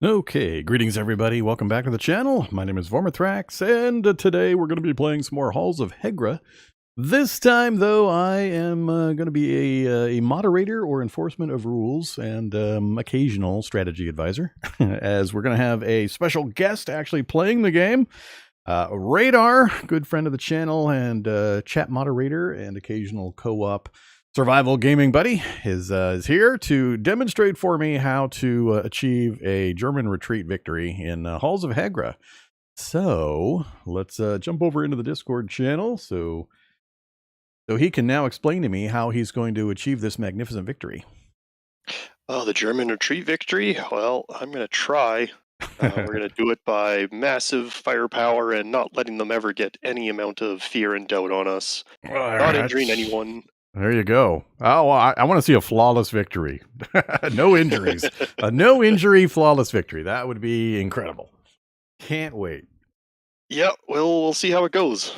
Okay, greetings everybody. Welcome back to the channel. My name is Vorm, and today we're going to be playing some more Halls of Hegra. This time, though, I am going to be a moderator or enforcement of rules and occasional strategy advisor, as we're going to have a special guest actually playing the game. Radar, good friend of the channel and chat moderator and occasional co-op survival gaming buddy, is here to demonstrate for me how to achieve a German retreat victory in Halls of Hegra. So let's jump over into the Discord channel so he can now explain to me how he's going to achieve this magnificent victory. Oh, the German retreat victory? Well, I'm going to try. We're going to do it by massive firepower and not letting them ever get any amount of fear and doubt on us. Not injuring anyone. There you go. Oh, I want to see a flawless victory. No injuries. A no injury flawless victory. That would be incredible. Can't wait. Yeah, we'll see how it goes.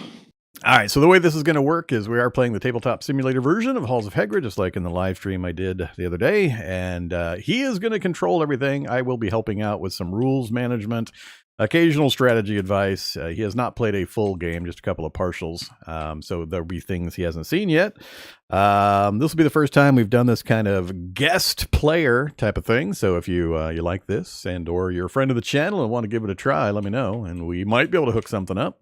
All right, so the way this is going to work is we are playing the tabletop simulator version of Halls of Hegra, just like in the live stream I did the other day, and he is going to control everything. I will be helping out with some rules management, occasional strategy advice. He has not played a full game, just a couple of partials, so there'll be things he hasn't seen yet. This will be the first time we've done this kind of guest player type of thing, so if you like this and or you're a friend of the channel and want to give it a try, let me know, and we might be able to hook something up.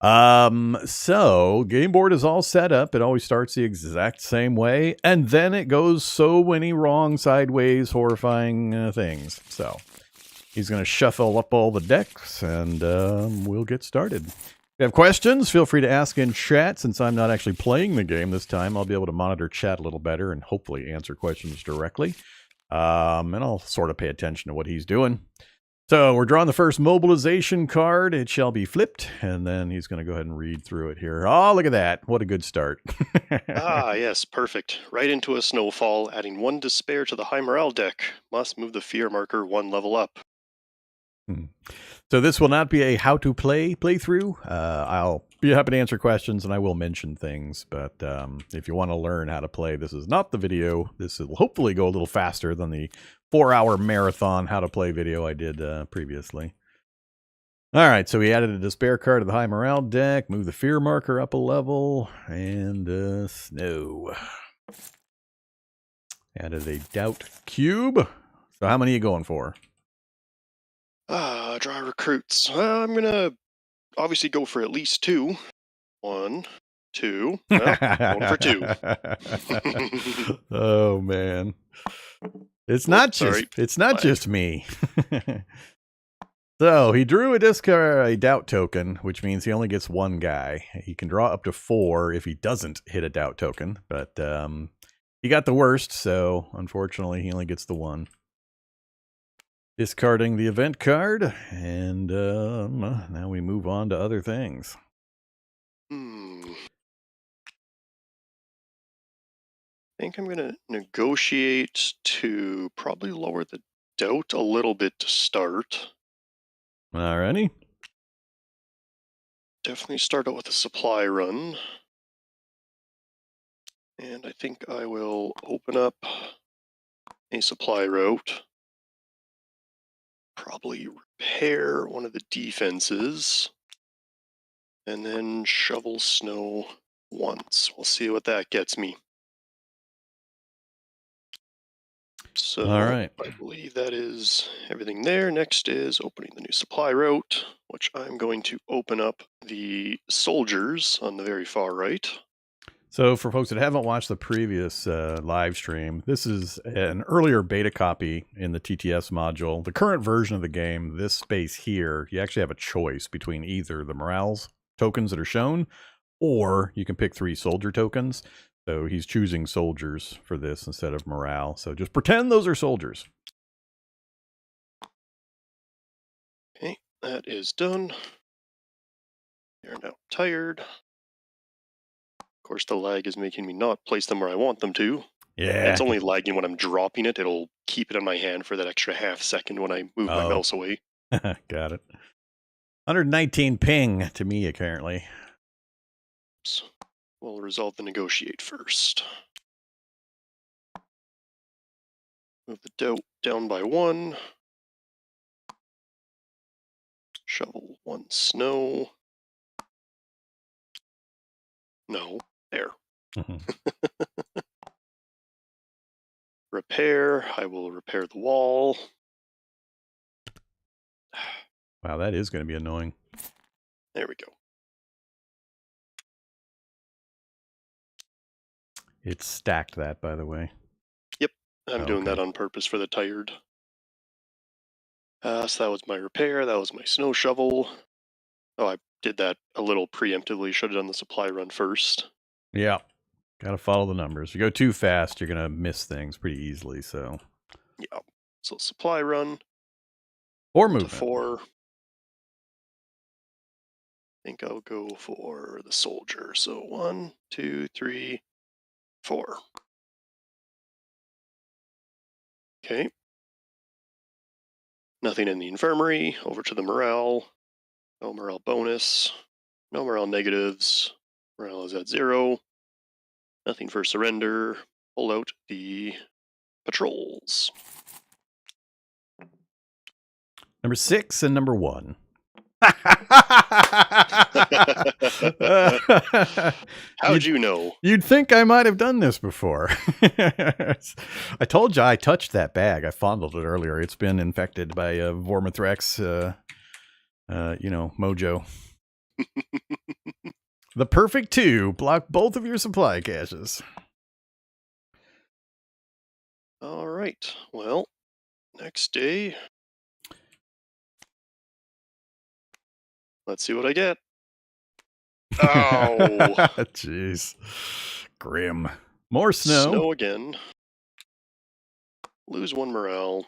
So game board is all set up. It always starts the exact same way, and then it goes so many wrong, sideways, horrifying things. So he's going to shuffle up all the decks, and we'll get started. If you have questions, feel free to ask in chat. Since I'm not actually playing the game this time, I'll be able to monitor chat a little better and hopefully answer questions directly. And I'll sort of pay attention to what he's doing. So we're drawing the first mobilization card. It shall be flipped, and then he's going to go ahead and read through it here. Oh, look at that. What a good start. Ah, yes, perfect. Right into a snowfall, adding 1 despair to the high morale deck. Must move the fear marker 1 level up. So this will not be a how to play playthrough. I'll be happy to answer questions, and I will mention things. But if you want to learn how to play, this is not the video. This will hopefully go a little faster than the 4-hour marathon how to play video I did previously. All right, so we added a despair card to the high morale deck, move the fear marker up a level, and snow. Added a doubt cube. So how many are you going for? Draw recruits. I'm going to obviously go for at least 2. 1, 2. Well, going for 2. Oh man. It's Oh, not sorry. just me. So he drew a doubt token, which means he only gets 1 guy. He can draw up to 4 if he doesn't hit a doubt token, but he got the worst, so unfortunately he only gets the 1. Discarding the event card, and now we move on to other things. I think I'm going to negotiate to probably lower the doubt a little bit to start. Alrighty. Definitely start out with a supply run. And I think I will open up a supply route. Probably repair one of the defenses. And then shovel snow once. We'll see what that gets me. So All right. I believe that is everything there. Next is opening the new supply route, which I'm going to open up the soldiers on the very far right. So for folks that haven't watched the previous live stream, this is an earlier beta copy in the TTS module. The current version of the game, this space here, you actually have a choice between either the morales tokens that are shown, or you can pick 3 soldier tokens. So he's choosing soldiers for this instead of morale. So just pretend those are soldiers. Okay, that is done. They're now tired. Of course, the lag is making me not place them where I want them to. Yeah. And it's only lagging when I'm dropping it. It'll keep it in my hand for that extra half second when I move my mouse away. Got it. 119 ping to me, apparently. So we'll resolve the negotiate first. Move the doubt down by 1. shovel 1 snow. No, there. Mhm. Repair. I will repair the wall. Wow, that is going to be annoying. There we go. It's stacked that, by the way. Yep, I'm doing Okay. that on purpose for the tired. So that was my repair. That was my snow shovel. Oh, I did that a little preemptively. Should have done the supply run first. Yeah. Got to follow the numbers. If you go too fast, you're going to miss things pretty easily. So, Yeah. So supply run or to movement. 4. I think I'll go for the soldier. So 1, 2, 3, 4. Okay. Nothing in the infirmary. Over to the morale. No morale bonus. No morale negatives. Morale is at 0. Nothing for surrender. Pull out the patrols. Number 6 and number 1. How'd you know? You'd think I might have done this before. I told you I touched that bag. I fondled it earlier. It's been infected by Vormithrax, mojo. The perfect 2. Block both of your supply caches. All right. Well, next day. Let's see what I get. Oh, jeez. Grim. More snow. Snow again. Lose 1 morale.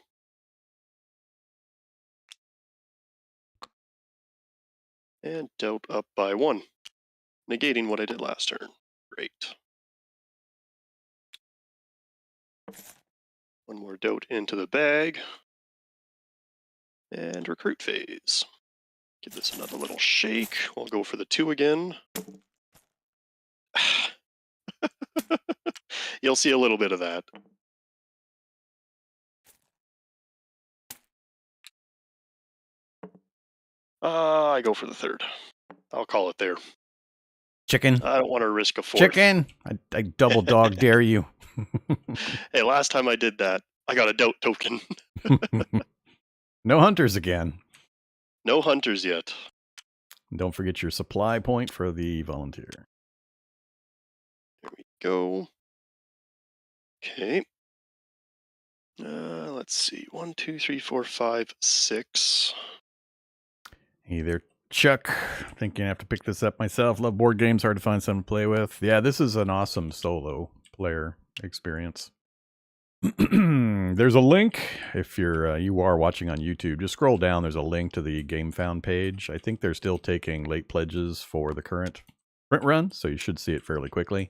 And doubt up by 1. Negating what I did last turn. Great. 1 more doubt into the bag. And recruit phase. Give this another little shake. We'll go for the 2 again. You'll see a little bit of that. I go for the 3rd. I'll call it there. Chicken. I don't want to risk a 4th. Chicken. I double dog dare you. Hey, last time I did that, I got a doubt token. No hunters again. No hunters yet. Don't forget your supply point for the volunteer. There we go. Okay. Let's see. 1, 2, 3, 4, 5, 6. Either Chuck, thinking I have to pick this up myself. Love board games, hard to find someone to play with. Yeah, this is an awesome solo player experience. There's a link if you are watching on YouTube. Just scroll down. There's a link to the GameFound page. I think they're still taking late pledges for the current print run, so you should see it fairly quickly.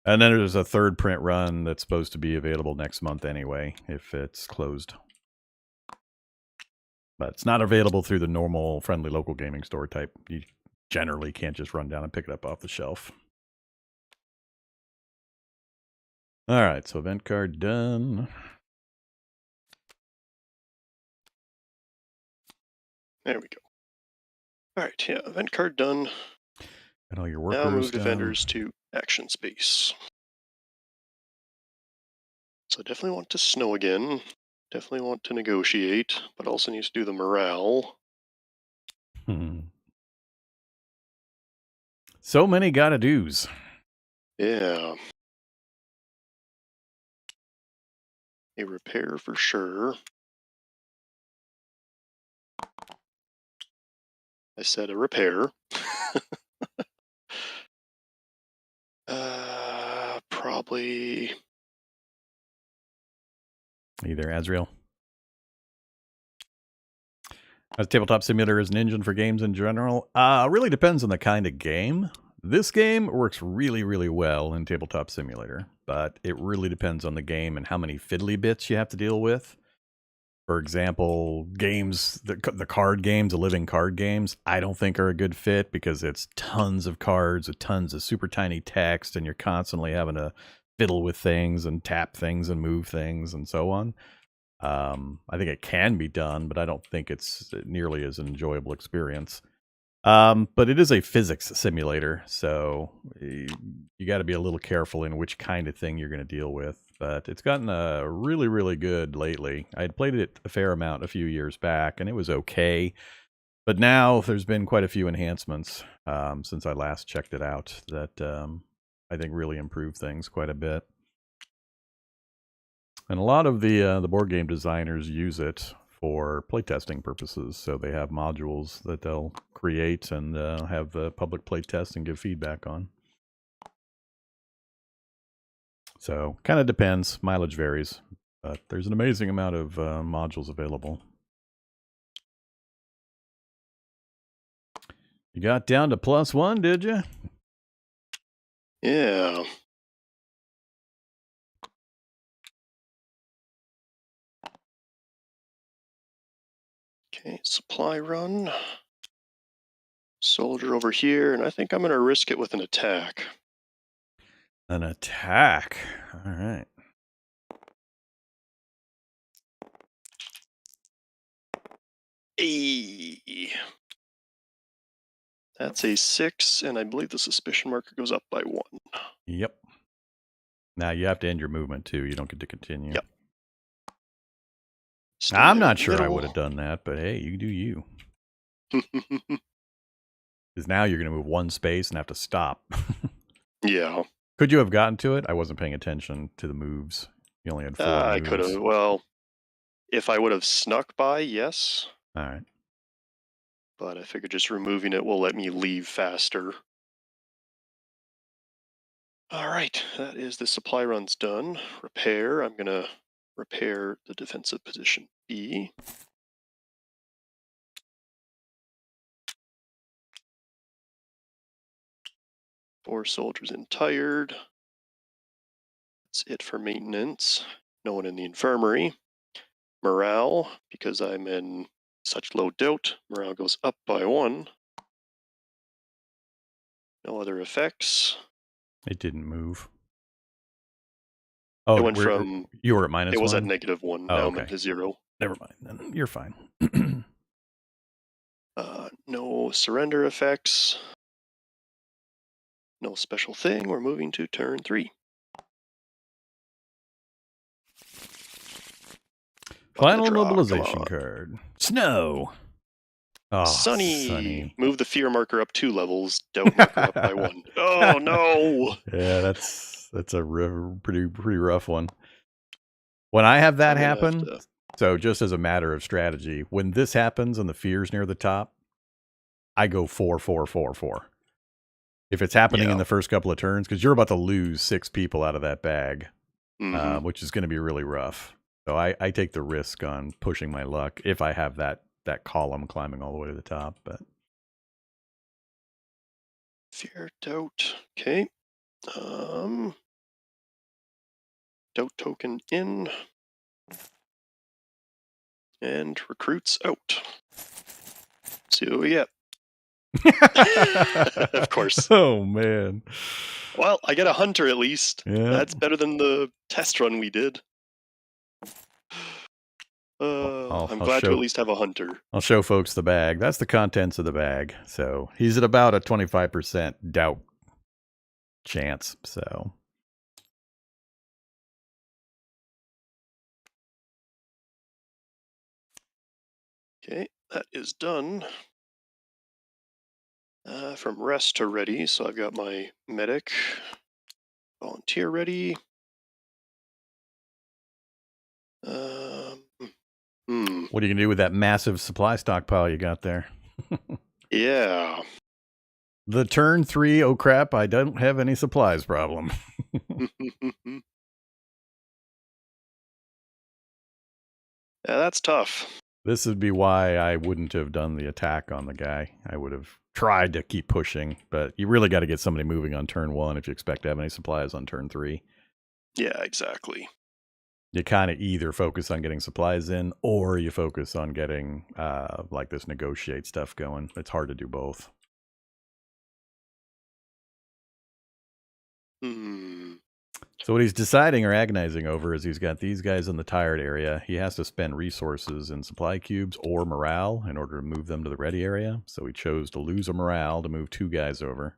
And then there's a 3rd print run that's supposed to be available next month anyway, if it's closed. But it's not available through the normal friendly local gaming store type. You generally can't just run down and pick it up off the shelf. All right, so event card done. There we go. All right, yeah, event card done. And all your workers now move done. defenders to action space. So definitely want to snow again. Definitely want to negotiate, but also need to do the morale. So many gotta do's. Yeah. A repair for sure. I said a repair. Probably Either Azrael. As Tabletop Simulator is an engine for games in general, really depends on the kind of game. This game works really, really well in Tabletop Simulator, but it really depends on the game and how many fiddly bits you have to deal with. For example, games, the card games, the living card games, I don't think are a good fit because it's tons of cards with tons of super tiny text, and you're constantly having to fiddle with things and tap things and move things and so on. I think it can be done, but I don't think it's nearly as an enjoyable experience. But it is a physics simulator, so you got to be a little careful in which kind of thing you're going to deal with. But it's gotten really, really good lately. I had played it a fair amount a few years back, and it was okay. But now there's been quite a few enhancements since I last checked it out that I think really improve things quite a bit. And a lot of the board game designers use it for playtesting purposes. So they have modules that they'll create and have the public playtest and give feedback on. So kind of depends. Mileage varies. But there's an amazing amount of modules available. You got down to +1, did you? Yeah. Okay, supply run. Soldier over here, and I think I'm going to risk it with an attack. An attack. All right. Hey. That's a 6, and I believe the suspicion marker goes up by 1. Yep. Now you have to end your movement too. You don't get to continue. Yep. I'm not sure I would have done that, but hey, you do you. Because now you're going to move one space and have to stop. Yeah. Could you have gotten to it? I wasn't paying attention to the moves. You only had 4 moves. I could have. Well, if I would have snuck by, yes. All right. But I figured just removing it will let me leave faster. All right, that is the supply run's done. Repair. I'm going to repair the defensive position B. Four soldiers in tired. That's it for maintenance. No one in the infirmary. Morale, because I'm in such low doubt, morale goes up by 1. No other effects. It didn't move. Oh, it went from you were at -1? It was at -1. Oh, now okay. I'm at 0. Never mind then. You're fine. No surrender effects. No special thing. We're moving to turn 3. Final mobilization card. Snow. Oh, sunny. Move the fear marker up 2 levels. Doubt marker up by 1. Oh no! Yeah, that's a pretty rough one. When I have that happen, so just as a matter of strategy, when this happens and the fear's near the top, I go 4, 4, 4, 4. If it's happening in the first couple of turns, because you're about to lose 6 people out of that bag, which is going to be really rough. So I take the risk on pushing my luck if I have that column climbing all the way to the top. But fear, doubt. Okay. Doubt token in. And recruits out. See what we get. Of course. Oh, man. Well, I get a hunter at least. Yeah. That's better than the test run we did. I'm glad to at least have a hunter. I'll show folks the bag. That's the contents of the bag. So he's at about a 25% doubt chance. So. Okay, that is done. From rest to ready, so I've got my medic, volunteer ready. What are you going to do with that massive supply stockpile you got there? Yeah. The turn 3, oh crap, I don't have any supplies problem. Yeah, that's tough. This would be why I wouldn't have done the attack on the guy. I would have tried to keep pushing, but you really got to get somebody moving on turn 1 if you expect to have any supplies on turn 3. Yeah, exactly. You kind of either focus on getting supplies in, or you focus on getting like this negotiate stuff going. It's hard to do both. So what he's deciding or agonizing over is he's got these guys in the tired area. He has to spend resources in supply cubes or morale in order to move them to the ready area. So he chose to lose a morale to move 2 guys over.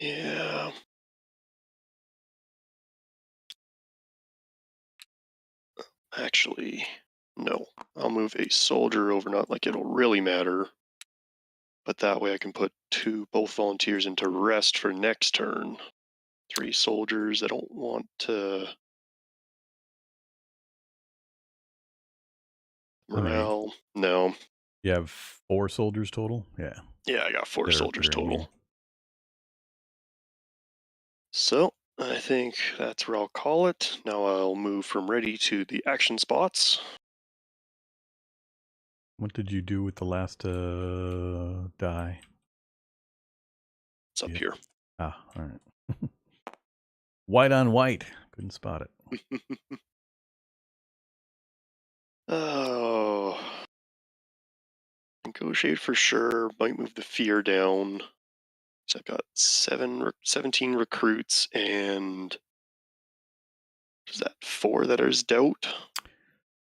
Yeah. Actually, no. I'll move a soldier over, not like it'll really matter. But that way I can put both volunteers into rest for next turn. 3 soldiers. I don't want to... How many? Morale. No. You have 4 soldiers total? Yeah. Yeah, I got 4 soldiers That are needed. total. So I think that's where I'll call it. Now I'll move from ready to the action spots. What did you do with the last die? It's up Yeah. here. Ah, all right. White on white. Couldn't spot it. Oh. Negotiate for sure. Might move the fear down. So I've got 17 recruits and is that 4 that is doubt?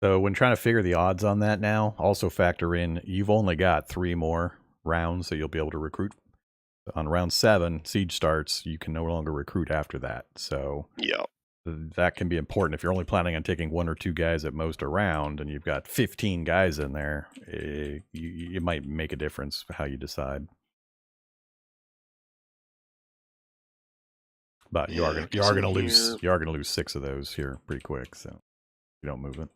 So when trying to figure the odds on that now, also factor in you've only got 3 more rounds that you'll be able to recruit. On round 7, siege starts, you can no longer recruit after that. So Yeah. that can be important. If you're only planning on taking 1 or 2 guys at most around and you've got 15 guys in there, you might make a difference how you decide. But you are gonna lose 6 of those here pretty quick, so you don't move it.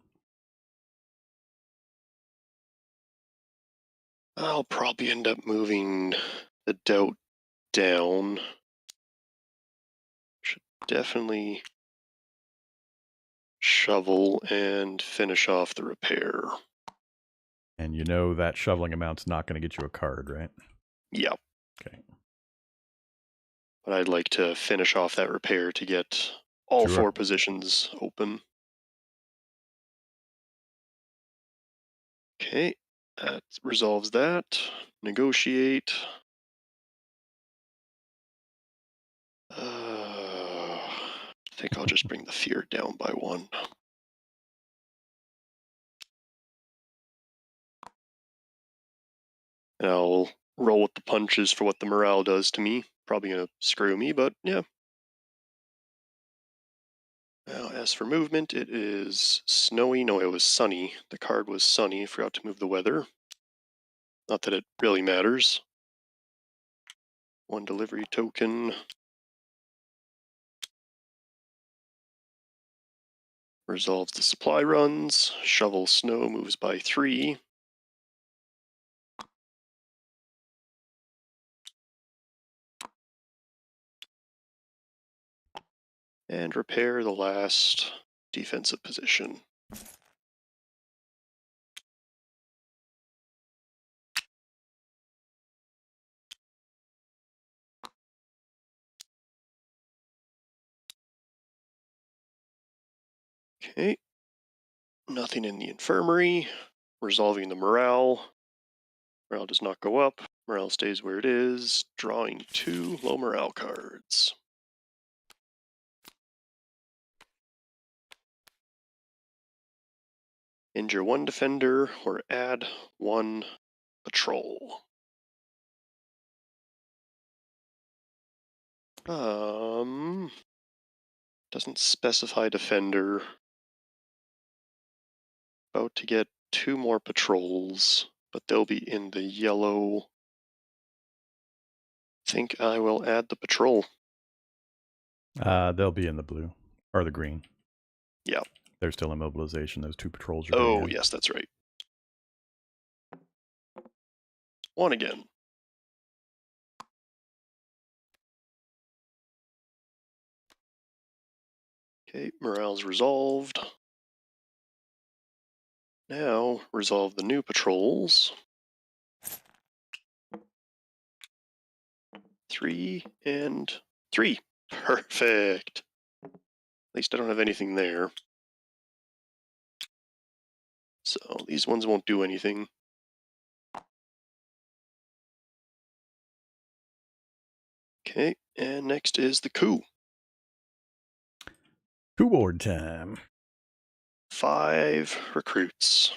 I'll probably end up moving the doubt down. Should definitely shovel and finish off the repair. And you know that shoveling amount's not going to get you a card, right? Yeah. Okay. But I'd like to finish off that repair to get all Sure. 4 positions open. Okay, that resolves that. Negotiate. I think I'll just bring the fear down by 1. And I'll roll with the punches for what the morale does to me. Probably gonna screw me, but yeah. Now, as for movement, it is snowy. No, it was sunny. The card was sunny. Forgot to move the weather. Not that it really matters. 1 delivery token. Resolves the supply runs. Shovel snow moves by 3. And repair the last defensive position. Okay. Nothing in the infirmary. Resolving the morale. Morale does not go up. Morale stays where it is. Drawing 2 low morale cards. Injure 1 defender or add 1 patrol. Doesn't specify defender. About to get 2 more patrols, but they'll be in the yellow. Think I will add the patrol. They'll be in the blue or the green. Yeah. They're still in mobilization. Those 2 patrols are Oh, going in. yes, that's right. 1 again. Okay, morale's resolved. Now, resolve the new patrols. 3 and 3. Perfect. At least I don't have anything there. So these ones won't do anything. Okay, and next is the coup. Coup board time. 5 recruits.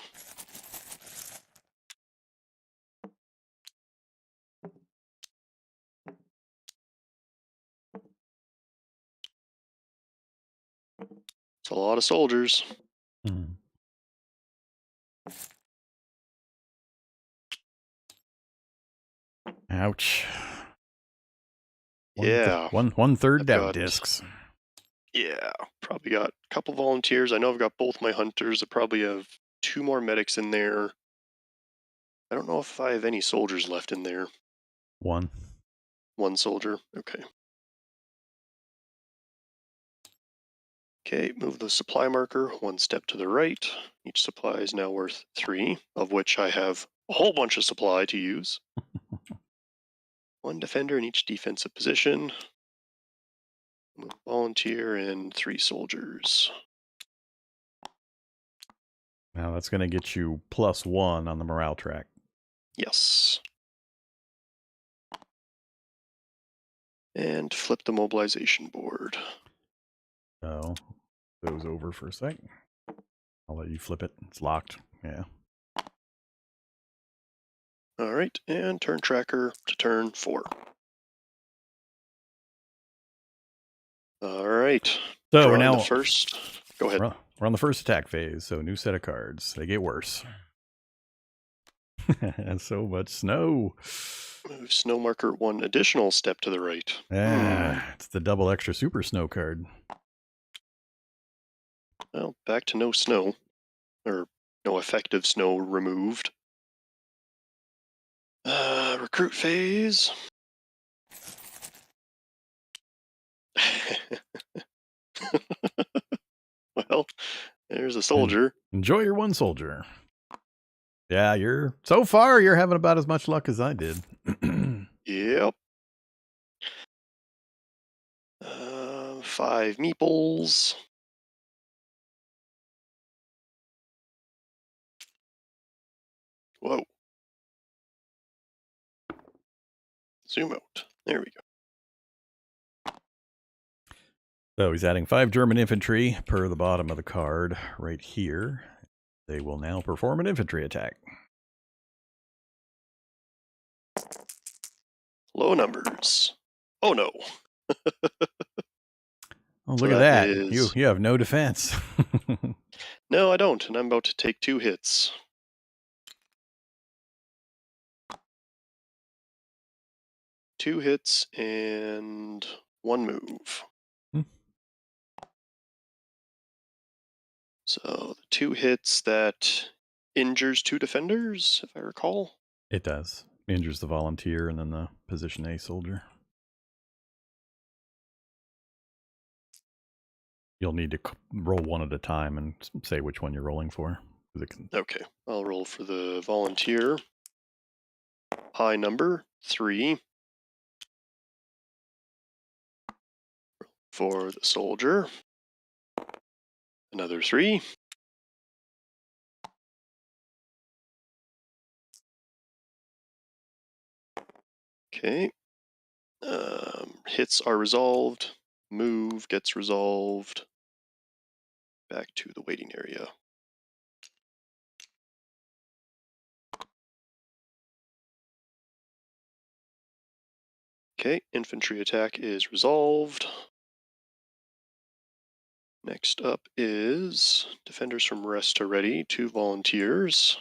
It's a lot of soldiers. Hmm. Ouch. Yeah, One third I've doubt got discs. yeah, probably got a couple volunteers. I know I've got both my hunters. I probably have 2 more medics in there. I don't know if I have any soldiers left in there. One. 1 soldier. Okay. Okay, move the supply marker 1 step to the right. Each supply is now worth 3, of which I have a whole bunch of supply to use. 1 defender in each defensive position. Move volunteer and 3 soldiers. Now that's going to get you +1 on the morale track. Yes. And flip the mobilization board. So, those over for a sec. I'll let you flip it. It's locked. Yeah. All right, and turn tracker to turn 4. All right. So we're Drawing the now first. Go ahead. we're on the first attack phase. So new set of cards. They get worse. And so much snow. Move snow marker 1 additional step to the right. Yeah, it's the double extra super snow card. Well, back to no snow, or no effective snow removed. Recruit phase. Well, there's a soldier. Enjoy your one soldier. Yeah, so far you're having about as much luck as I did. Yep. 5 meeples. Whoa. Zoom out. There we go. So he's adding 5 German infantry per the bottom of the card right here. They will now perform an infantry attack. Low numbers. Oh no. Oh, So look at that that. You is. have no defense. No, I don't, and I'm about to take 2 hits. 2 hits and 1 move. Hmm. So the 2 hits that injures 2 defenders, if I recall. It does. Injures the volunteer and then the position A soldier. You'll need to roll one at a time and say which one you're rolling for. Okay, I'll roll for the volunteer. High number, 3. For the soldier, another 3. Okay. Hits are resolved. Move gets resolved. Back to the waiting area. Okay, infantry attack is resolved. Next up is defenders from rest to ready, 2 volunteers.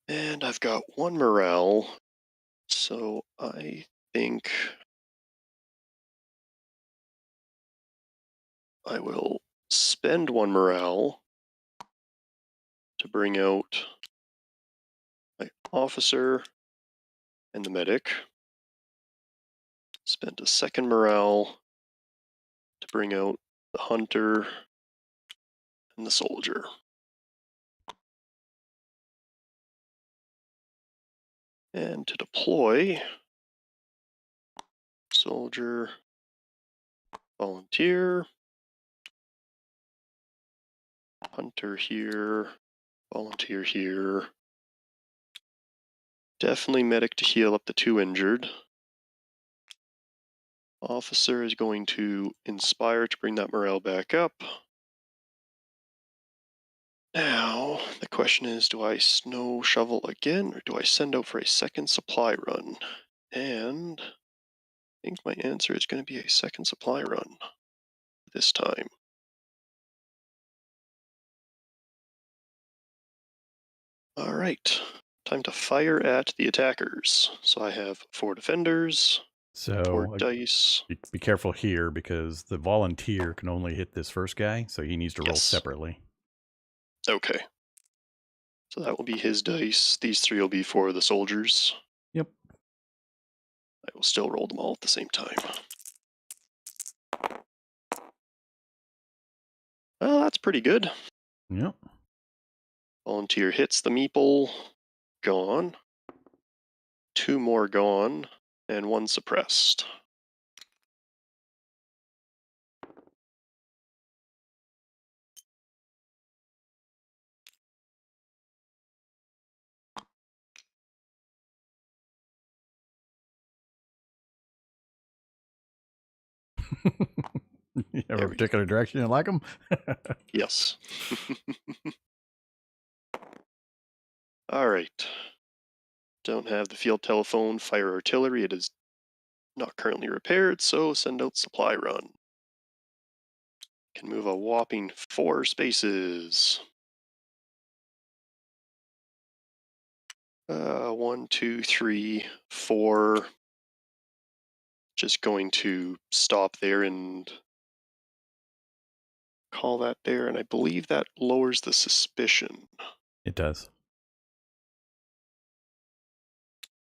And I've got 1 morale, so I think I will spend 1 morale to bring out my officer and the medic. Spend a 2nd morale to bring out the hunter and the soldier. And to deploy, soldier, volunteer, hunter here, volunteer here, Definitely medic to heal up the 2 injured. Officer is going to inspire to bring that morale back up. Now, the question is, do I snow shovel again, or do I send out for a second supply run? And I think my answer is going to be a second supply run this time. All right, time to fire at the attackers. So I have 4 defenders, 4 So dice. be careful here because the volunteer can only hit this first guy, so he needs to roll Yes. separately. Okay. So that will be his dice. These 3 will be for the soldiers. Yep. I will still roll them all at the same time. Well, that's pretty good. Yep. Volunteer hits the meeple. Gone. 2 more gone. And 1 suppressed. You have There a we go. particular direction you like them? Yes. All right. Don't have the field telephone, fire artillery. It is not currently repaired, so send out supply run. Can move a whopping 4 spaces. 1, 2, 3, 4. Just going to stop there and call that there, and I believe that lowers the suspicion. It does.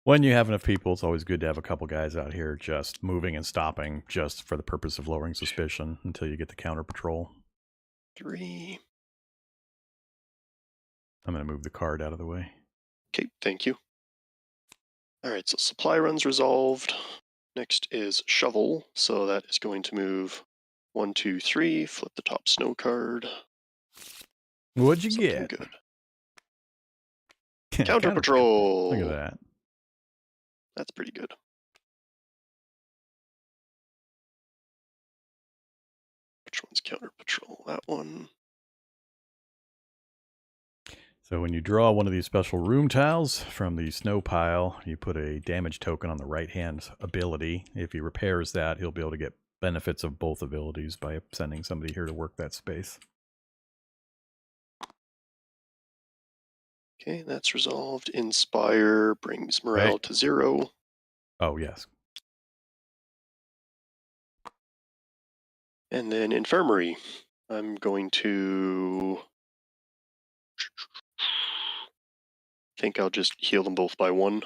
When you have enough people, it's always good to have a couple guys out here just moving and stopping just for the purpose of lowering suspicion until you get the counter patrol. 3. I'm going to move the card out of the way. Okay, thank you. All right, so supply run's resolved. Next is shovel, so that is going to move 1, 2, 3, flip the top snow card. What'd you Something get? good. Counter Counter patrol. Look patrol. at that. That's pretty good. Which one's counter patrol? That one. So when you draw one of these special room tiles from the snow pile, you put a damage token on the right-hand ability. If he repairs that, he'll be able to get benefits of both abilities by sending somebody here to work that space. Okay, that's resolved. Inspire brings morale to 0. Oh, yes. And then infirmary. I'm going to think I'll just heal them both by 1.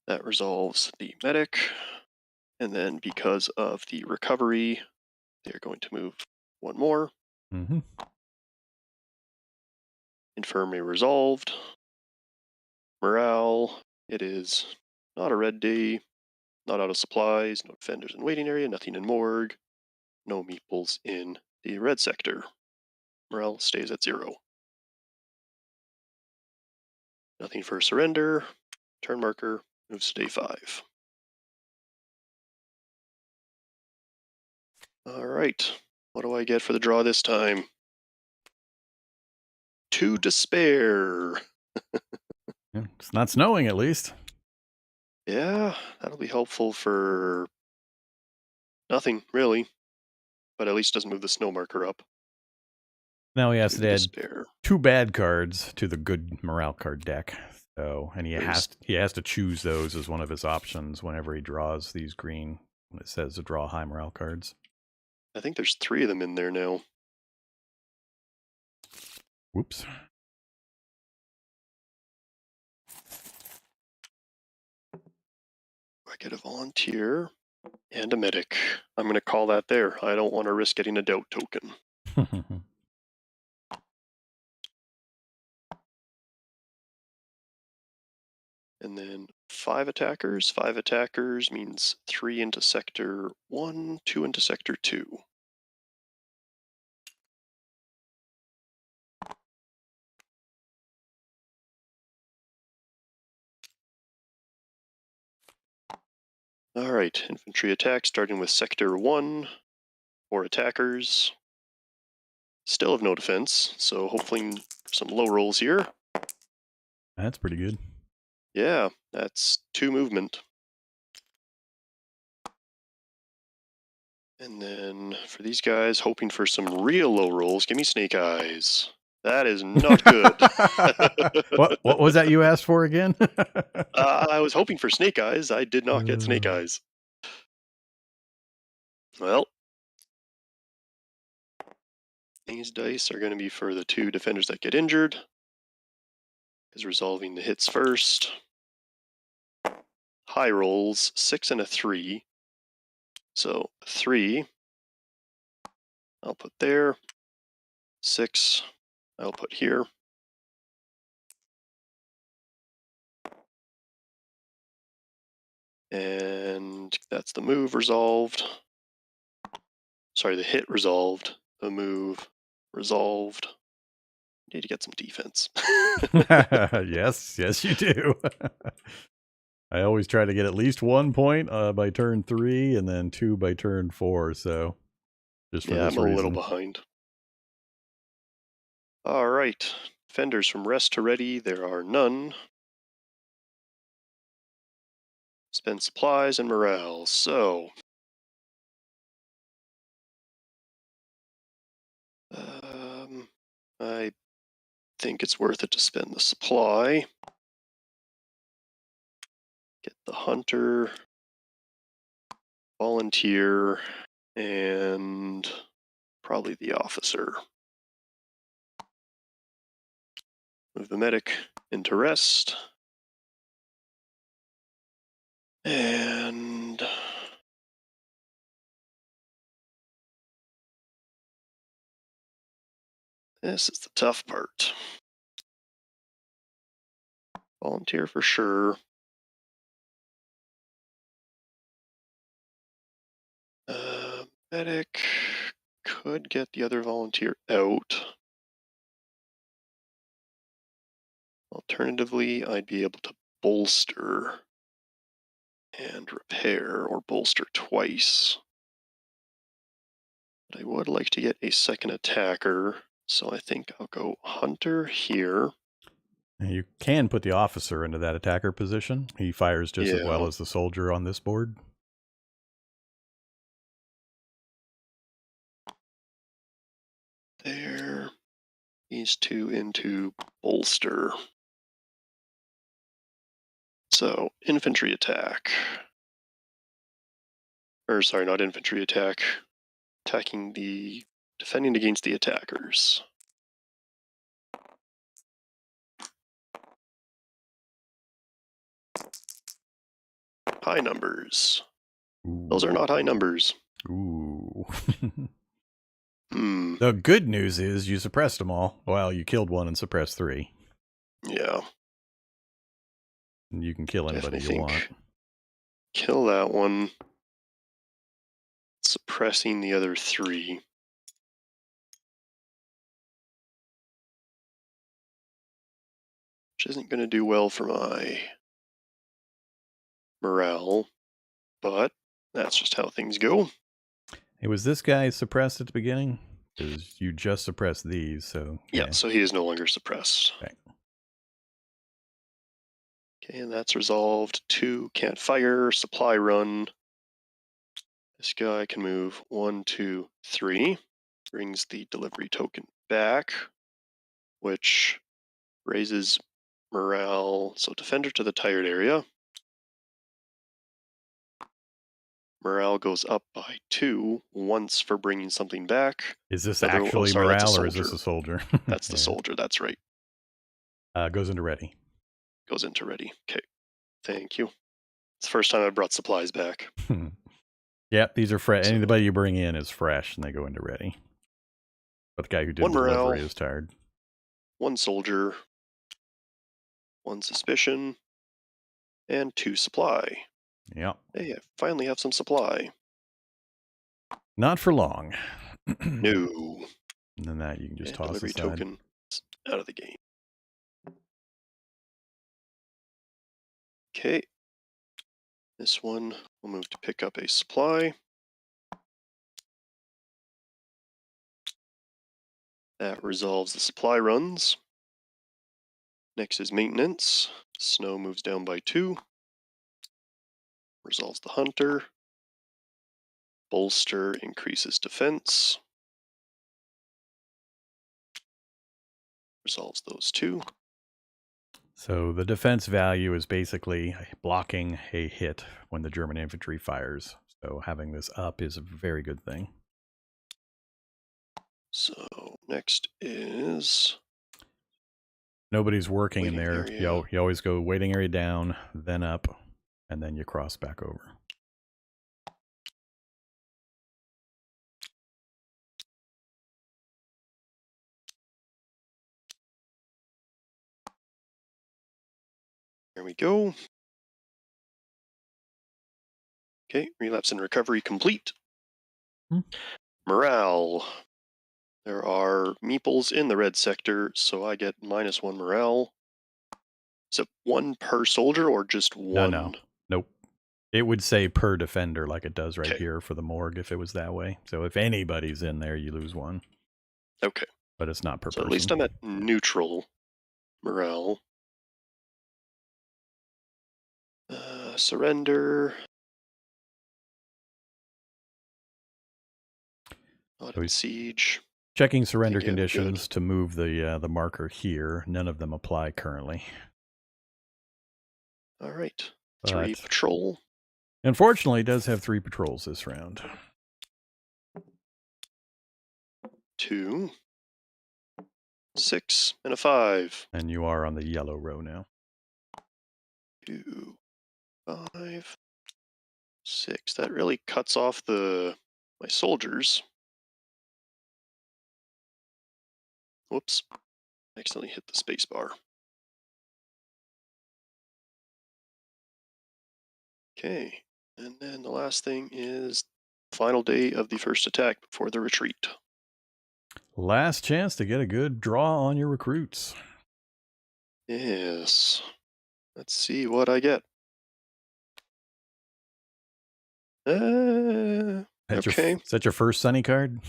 That resolves the medic. And then because of the recovery, they're going to move 1 more. Mm-hmm. Infirmary resolved. Morale. It is not a red day. Not out of supplies. No defenders in waiting area. Nothing in morgue. No meeples in the red sector. Morale stays at 0. Nothing for surrender. Turn marker moves to day 5. All right. What do I get for the draw this time? 2 despair. Yeah, it's not snowing, at least. Yeah, that'll be helpful for nothing, really. But at least doesn't move the snow marker up. Now he has 2 to add despair. 2 bad cards to the good morale card deck. So, and he There's, has to choose those as one of his options whenever he draws these green. When it says to draw high morale cards. I think there's 3 of them in there now. Whoops. I get a volunteer and a medic. I'm going to call that there. I don't want to risk getting a doubt token. And then 5 attackers. 5 attackers means 3 into sector 1, 2 into sector 2. Alright, infantry attack starting with Sector 1, 4 attackers. Still have no defense, so hopefully some low rolls here. That's pretty good. Yeah, that's 2 movement. And then for these guys, hoping for some real low rolls, give me snake eyes. That is not good. What was that you asked for again? I was hoping for snake eyes. I did not get snake eyes. Well, these dice are going to be for the 2 defenders that get injured. Is resolving the hits first. High rolls, 6 and a 3. So 3, I'll put there. 6, I'll put here. And that's the move resolved. Sorry, the hit resolved. The move resolved. Need to get some defense. Yes, you do. I always try to get at least 1 point by turn 3 and then 2 by turn 4. So just for Yeah, this I'm a reason. little behind. All right, defenders from rest to ready. There are none. Spend supplies and morale. So, I think it's worth it to spend the supply. Get the hunter, volunteer, and probably the officer. Move the medic into rest. And this is the tough part. Volunteer for sure. Medic could get the other volunteer out. Alternatively, I'd be able to bolster and repair, or bolster twice. But I would like to get a second attacker, so I think I'll go hunter here. You can put the officer into that attacker position. He fires just as well Yeah. as the soldier on this board. There. These 2 into bolster. So, infantry attack. Or, sorry, not infantry attack. Defending against the attackers. High numbers. Ooh. Those are not high numbers. Ooh. Hmm. The good news is you suppressed them all. Well, you killed 1 and suppressed 3. Yeah. And you can kill anybody you want. Kill that one. Suppressing the other 3. Which isn't going to do well for my morale, but that's just how things go. Hey, was this guy suppressed at the beginning? Because you just suppressed these, so... Yeah, so he is no longer suppressed. Okay. Okay, and that's resolved. 2, can't fire, supply run. This guy can move 1, 2, 3. Brings the delivery token back, which raises morale. So defender to the tired area. Morale goes up by 2 once for bringing something back. Is this Sorry, actually that's a morale or is this soldier. a soldier? That's the soldier, that's right. Goes into ready. Goes into ready. Okay, thank you. It's the first time I brought supplies back. Yep, these are fresh. So, Anybody you bring in is fresh and they go into ready. But the guy who did 1 the morale, delivery is tired. 1 soldier, 1 suspicion, and 2 supply. Yep. Hey, I finally have some supply. Not for long. No. And then that you can just And toss delivery aside. token out of the game. Okay. This one will move to pick up a supply. That resolves the supply runs. Next is maintenance. Snow moves down by 2. Resolves the hunter. Bolster increases defense. Resolves those 2. So the defense value is basically blocking a hit when the German infantry fires. So having this up is a very good thing. So next is Nobody's working in waiting there. area. You always go waiting area down, then up, and then you cross back over. There we go. Okay, relapse and recovery complete. Morale. There are meeples in the red sector, so I get -1 morale. Is it 1 per soldier or just 1? No. Nope. It would say per defender like it does right Okay. here for the morgue if it was that way. So if anybody's in there, you lose 1. Okay. But it's not per So person. at least I'm at neutral morale. Surrender. Not in siege. Checking surrender Think, yeah, conditions to move the marker here. None of them apply currently. All right. 3 patrol. Unfortunately, it does have 3 patrols this round. 2, 6, and a 5. And you are on the yellow row now. 2, 5, 6. That really cuts off my soldiers. Whoops. Accidentally hit the space bar. Okay. And then the last thing is final day of the first attack before the retreat. Last chance to get a good draw on your recruits. Yes. Let's see what I get. Okay. Is that your first Sunny card?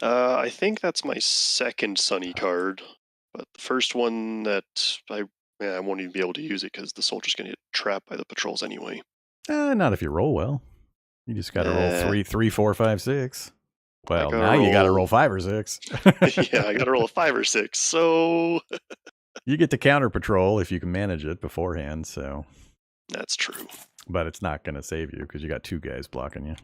I think that's my second Sunny card, but the first one that I won't even be able to use it because the soldier's going to get trapped by the patrols anyway. Not if you roll well. You just got to roll 3, 4, 5, 6. Well, now you got to roll 5 or 6. Yeah, I got to roll a 5 or 6. So you get to counter patrol if you can manage it beforehand. So that's true. But it's not going to save you because you got 2 guys blocking you.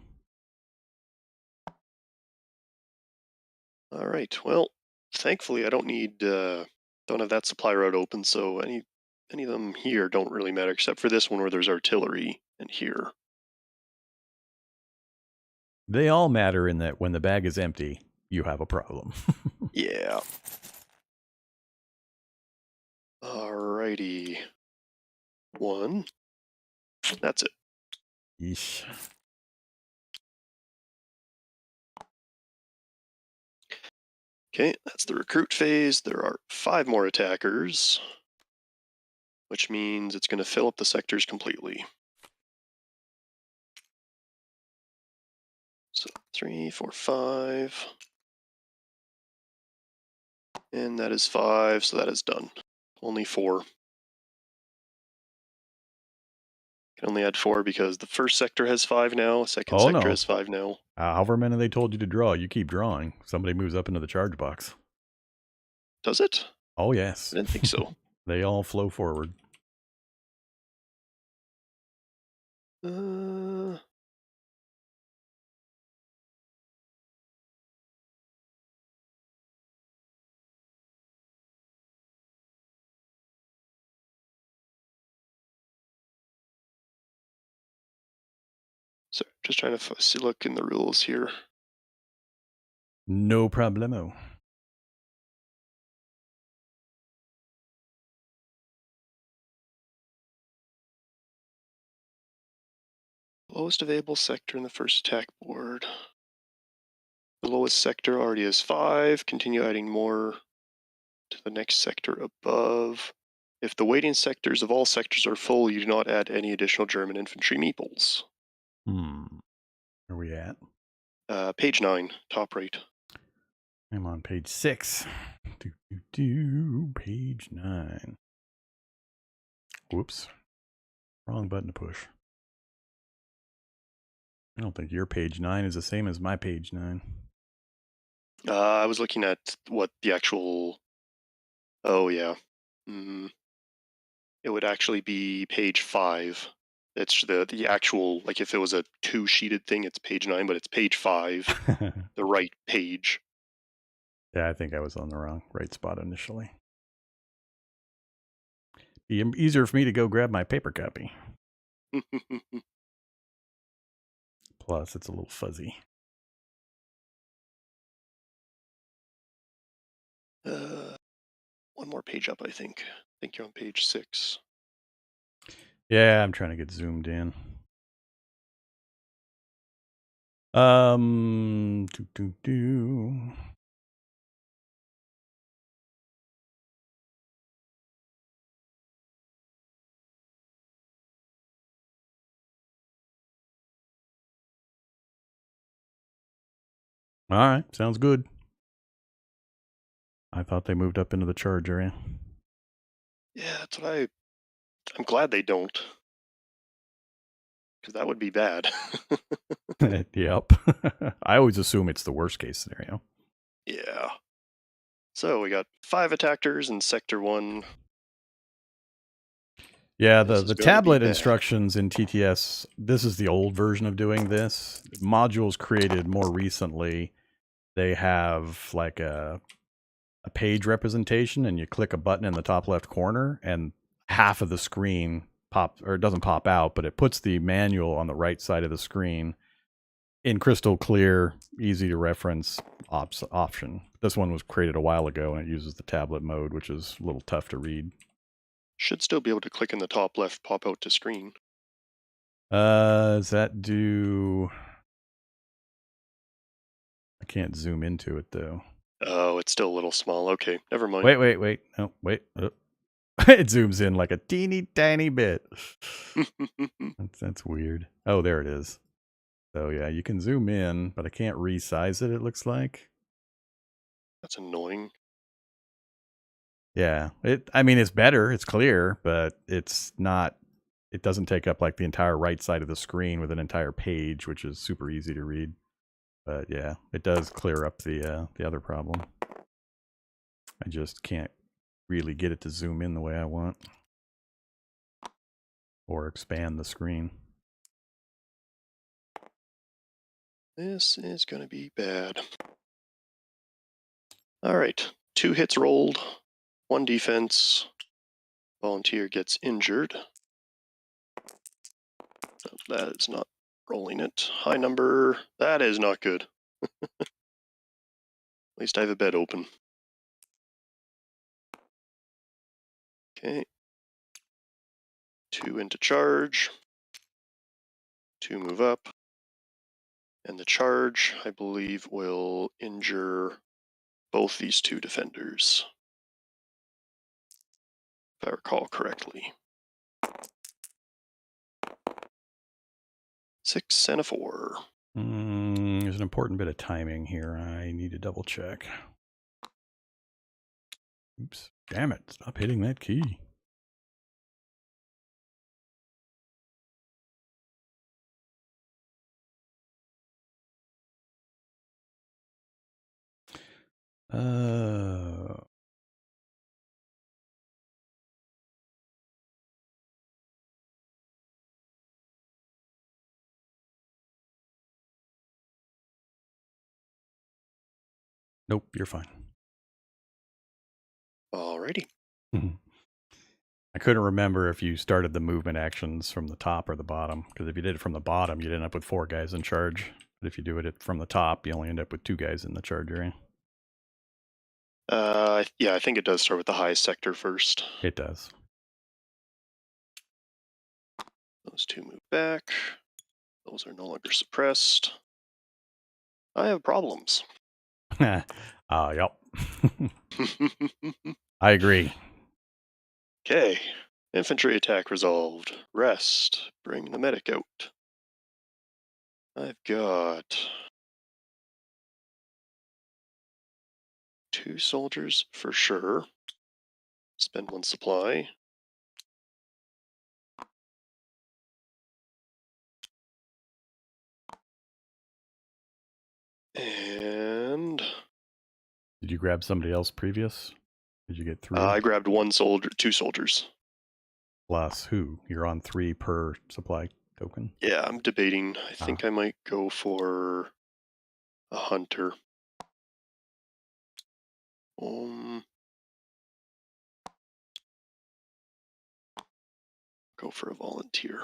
All right. Well, thankfully I don't have that supply route open, so any of them here don't really matter except for this one where there's artillery and here. They all matter in that when the bag is empty, you have a problem. Yeah. Alrighty. 1. That's it. Yeesh. Okay, that's the recruit phase. There are 5 more attackers, which means it's going to fill up the sectors completely. So 3, 4, 5. And that is 5, so that is done. Only 4. Can only add 4 because the first sector has 5 now, second sector has 5 now. However many they told you to draw, you keep drawing. Somebody moves up into the charge box. Does it? Oh, yes. I didn't think so. They all flow forward. So just trying to look in the rules here. No problemo. Lowest available sector in the first attack board. The lowest sector already has 5. Continue adding more to the next sector above. If the waiting sectors of all sectors are full, you do not add any additional German infantry meeples. Where are we at? Page 9, top right. I'm on page 6. Page 9. Whoops. Wrong button to push. I don't think your page 9 is the same as my page 9. I was looking at what the actual... Oh, yeah. It would actually be page 5. It's the actual, like if it was a 2-sheeted thing, it's page 9, but it's page 5, the right page. Yeah, I think I was on the right spot initially. Be easier for me to go grab my paper copy. Plus, it's a little fuzzy. One more page up, I think. I think you're on page 6. Yeah, I'm trying to get zoomed in. All right, sounds good. I thought they moved up into the charge area. Yeah, that's what I'm glad they don't. Because that would be bad. Yep. I always assume it's the worst case scenario. Yeah. So we got 5 attackers in Sector 1. Yeah, This is the gonna be tablet bad. instructions in TTS, this is the old version of doing this. Modules created more recently, they have like a page representation, and you click a button in the top left corner, and half of the screen pops, or it doesn't pop out, but it puts the manual on the right side of the screen in crystal clear, easy to reference option. This one was created a while ago, and it uses the tablet mode, which is a little tough to read. Should still be able to click in the top left, pop out to screen. Does that do... I can't zoom into it, though. Oh, it's still a little small. Okay, never mind. Wait. No, wait. It zooms in like a teeny tiny bit. That's weird. Oh, there it is. So yeah, you can zoom in, but I can't resize it, it looks like. That's annoying. Yeah. I mean, it's better, it's clear, but it's not, it doesn't take up like the entire right side of the screen with an entire page, which is super easy to read. But yeah, it does clear up the other problem. I just can't really get it to zoom in the way I want. Or expand the screen. This is going to be bad. All right, 2 hits rolled, 1 defense. Volunteer gets injured. That is not rolling it. High number. That is not good. At least I have a bed open. Okay. 2 into charge. 2 move up. And the charge, I believe, will injure both these 2 defenders, if I recall correctly. 6 and a 4. There's an important bit of timing here. I need to double check. Oops. Damn it. Stop hitting that key. Nope, you're fine. Alrighty. I couldn't remember if you started the movement actions from the top or the bottom, because if you did it from the bottom, you'd end up with 4 guys in charge. But if you do it from the top, you only end up with 2 guys in the charge area. Yeah, I think it does start with the highest sector first. It does. Those 2 move back. Those are no longer suppressed. I have problems. Yep. I agree. Okay. Infantry attack resolved. Rest. Bring the medic out. I've got 2 soldiers for sure. Spend 1 supply. And Did you grab somebody else previous? Did you get 3? I grabbed 1 soldier, 2 soldiers. Plus who? You're on 3 per supply token. Yeah, I'm debating. I think I might go for a hunter. Go for a volunteer.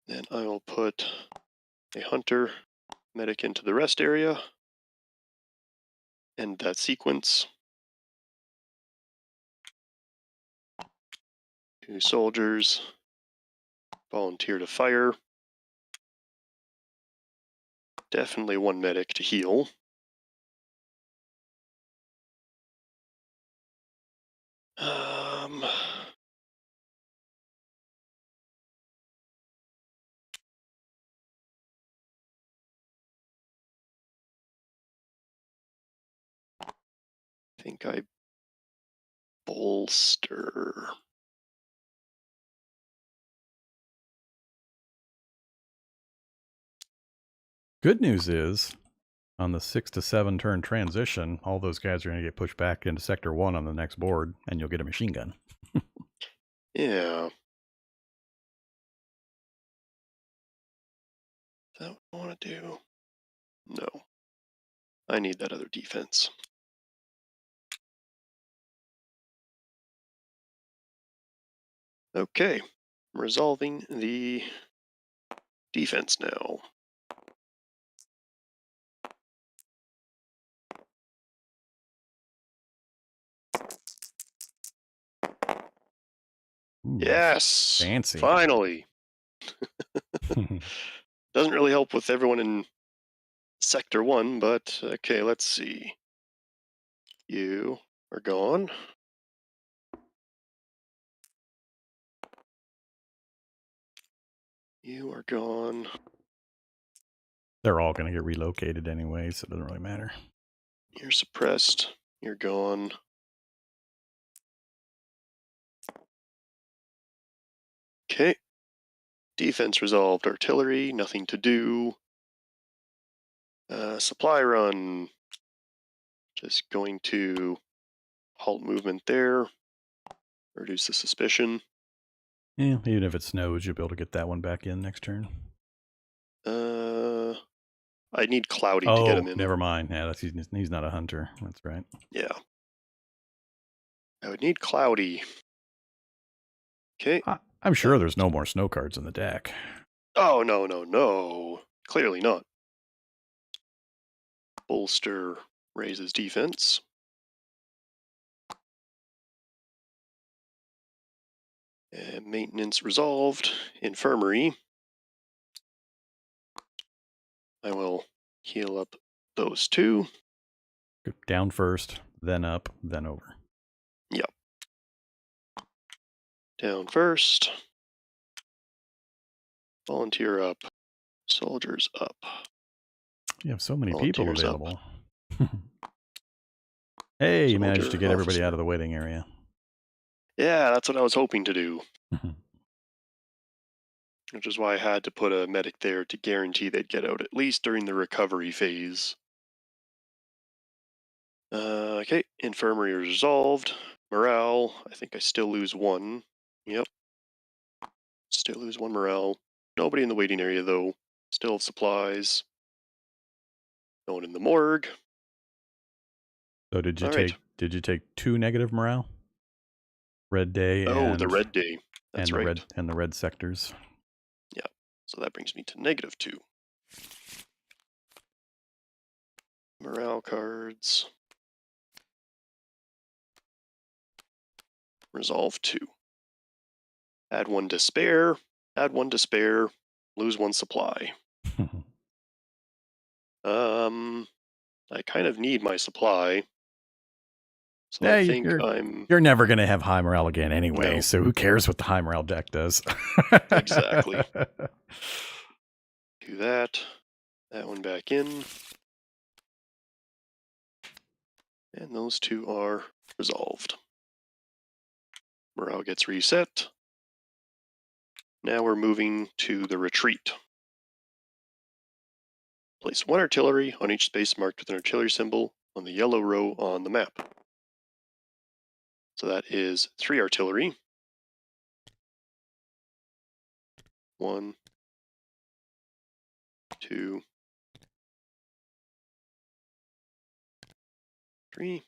Then I will put a hunter medic into the rest area. End that sequence. 2 soldiers. Volunteer to fire. Definitely 1 medic to heal. I think I bolster. Good news is, on the 6 to 7 turn transition, all those guys are going to get pushed back into Sector 1 on the next board, and you'll get a machine gun. Yeah. Is that what I want to do? No. I need that other defense. Okay. I'm resolving the defense now. Ooh, Yes! fancy. Finally! Doesn't really help with everyone in Sector 1, but okay, let's see. You are gone. You are gone. They're all going to get relocated anyway, so it doesn't really matter. You're suppressed. You're gone. Okay. Defense resolved. Artillery, nothing to do. Supply run. Just going to halt movement there. Reduce the suspicion. Yeah, even if it snows, you'll be able to get that one back in next turn. I need Cloudy to get him in. Never mind. Yeah, he's not a hunter. That's right. Yeah. I would need Cloudy. Okay. I'm sure there's no more snow cards in the deck. Oh, no. Clearly not. Bolster raises defense. And maintenance resolved. Infirmary. I will heal up those 2. Go down first, then up, then over. Yep. Down first. Volunteer up. Soldiers up. You have so many people Volunteers up. available. Hey, you managed to Soldier get everybody officer. out of the waiting area. Yeah, that's what I was hoping to do. Which is why I had to put a medic there to guarantee they'd get out at least during the recovery phase. Okay, infirmary resolved. Morale, I think I still lose 1. Yep. Still lose 1 morale. Nobody in the waiting area though. Still have supplies. No one in the morgue. So did you take 2 negative morale? Red day Oh, and the red day. That's right. The red sectors. Yeah. So that brings me to -2. Morale cards. Resolve 2. Add 1 despair. Add 1 despair. Lose 1 supply. I kind of need my supply. So I think you're never going to have high morale again anyway, No. so who cares what the high morale deck does? Exactly. Do that. That one back in. And those two are resolved. Morale gets reset. Now we're moving to the retreat. Place 1 artillery on each space marked with an artillery symbol on the yellow row on the map. So that is 3 artillery. 1, 2, 3.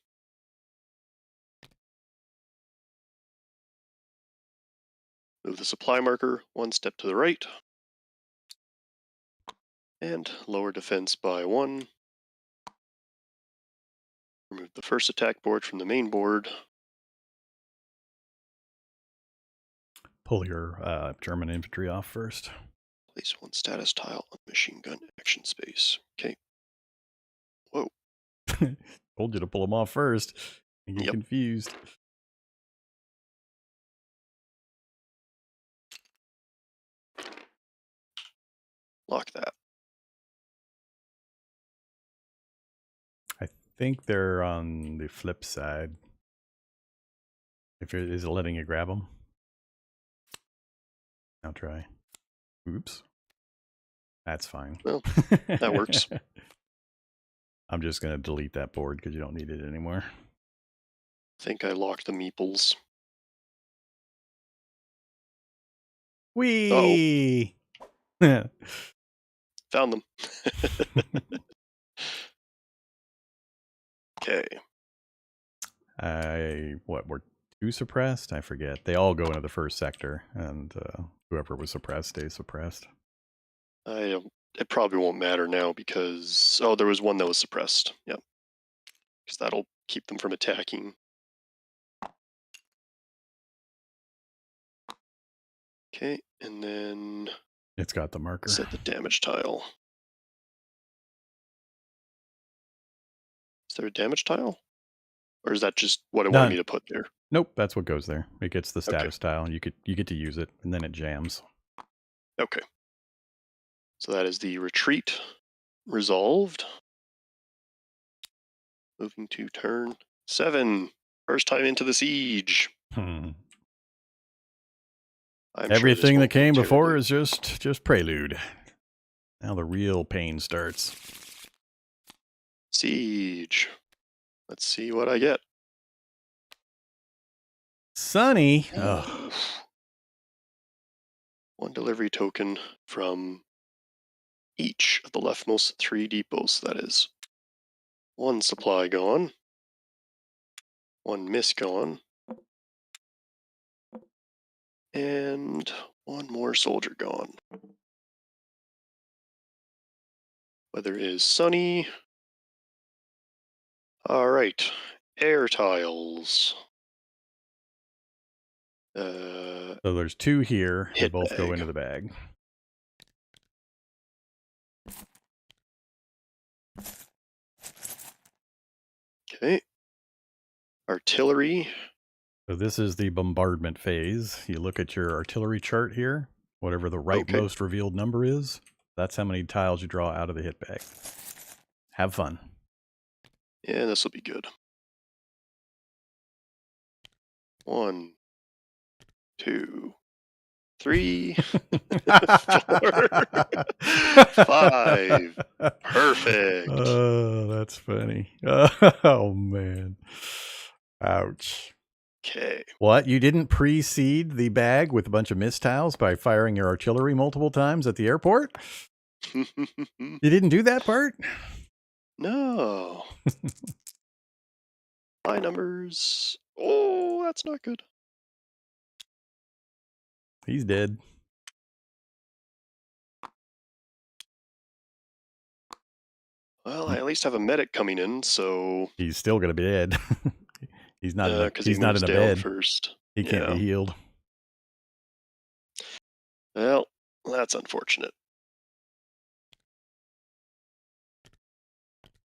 Move the supply marker 1 step to the right. And lower defense by 1. Remove the first attack board from the main board. Pull your German infantry off first. Place 1 status tile on machine gun action space. Okay. Whoa. Told you to pull them off first. You get confused. Lock that. I think they're on the flip side. Is it letting you grab them? I'll try. Oops. That's fine. Well, that works. I'm just going to delete that board because you don't need it anymore. I think I locked the meeples. Whee! Oh. Found them. Okay. Were 2 suppressed? I forget. They all go into the first sector, and whoever was suppressed stays suppressed. It probably won't matter now because there was one that was suppressed. Yep. Because that'll keep them from attacking. Okay, and then it's got the marker. Set the damage tile. Is there a damage tile? Or is that just what it wanted me to put there? Nope, that's what goes there. It gets the status tile, and you get to use it, and then it jams. Okay. So that is the retreat resolved. Moving to turn 7. First time into the siege. Everything that came before is just prelude. Now the real pain starts. Siege. Let's see what I get. Sunny. Oh. 1 delivery token from each of the leftmost 3 depots, that is. 1 supply gone. 1 miss gone. And 1 more soldier gone. Weather is sunny. All right, air tiles. So there's 2 here. They both go into the bag. Okay. Artillery. So this is the bombardment phase. You look at your artillery chart here. Whatever the rightmost revealed number is, that's how many tiles you draw out of the hit bag. Have fun. Yeah, this will be good. 1, 2, 3, 4, 5. Perfect. Oh, that's funny. Oh, man. Ouch. Okay. What? You didn't precede the bag with a bunch of mist tiles by firing your artillery multiple times at the airport? You didn't do that part? No. High numbers. Oh, that's not good. He's dead. Well, I at least have a medic coming in, so he's still gonna be dead. He's not. He's not in a bed first. He can't be healed. Well, that's unfortunate.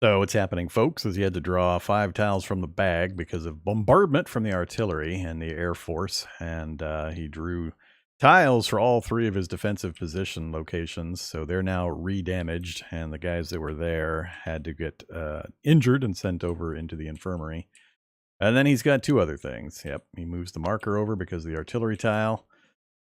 So what's happening, folks, is he had to draw 5 tiles from the bag because of bombardment from the artillery and the Air Force, and he drew tiles for all 3 of his defensive position locations, so they're now re-damaged, and the guys that were there had to get injured and sent over into the infirmary. And then he's got 2 other things. Yep, he moves the marker over because of the artillery tile,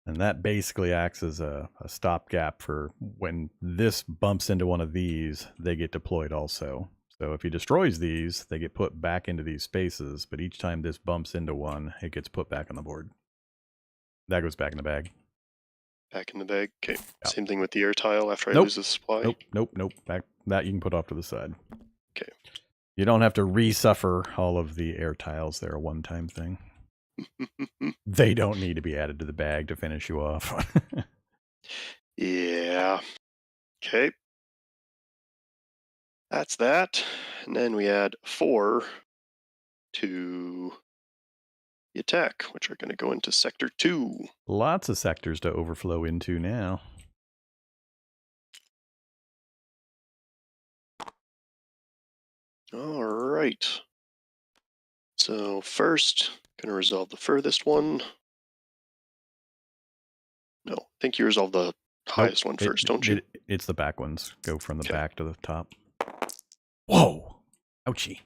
and that basically acts as a stopgap for when this bumps into one of these, they get deployed also. So if he destroys these, they get put back into these spaces, but each time this bumps into one, it gets put back on the board. That goes back in the bag. Back in the bag. Okay. Yeah. Same thing with the air tile after I Nope. lose the supply. Nope. That you can put off to the side. Okay. You don't have to re-suffer all of the air tiles. They're a one-time thing. They don't need to be added to the bag to finish you off. Yeah. Okay. That's that. And then we add 4 to the attack, which are going to go into Sector 2. Lots of sectors to overflow into now. All right. So first, going to resolve the furthest one. No, I think you resolve the highest one first, don't you? It's the back ones. Go from the Okay. back to the top. Whoa! Ouchie.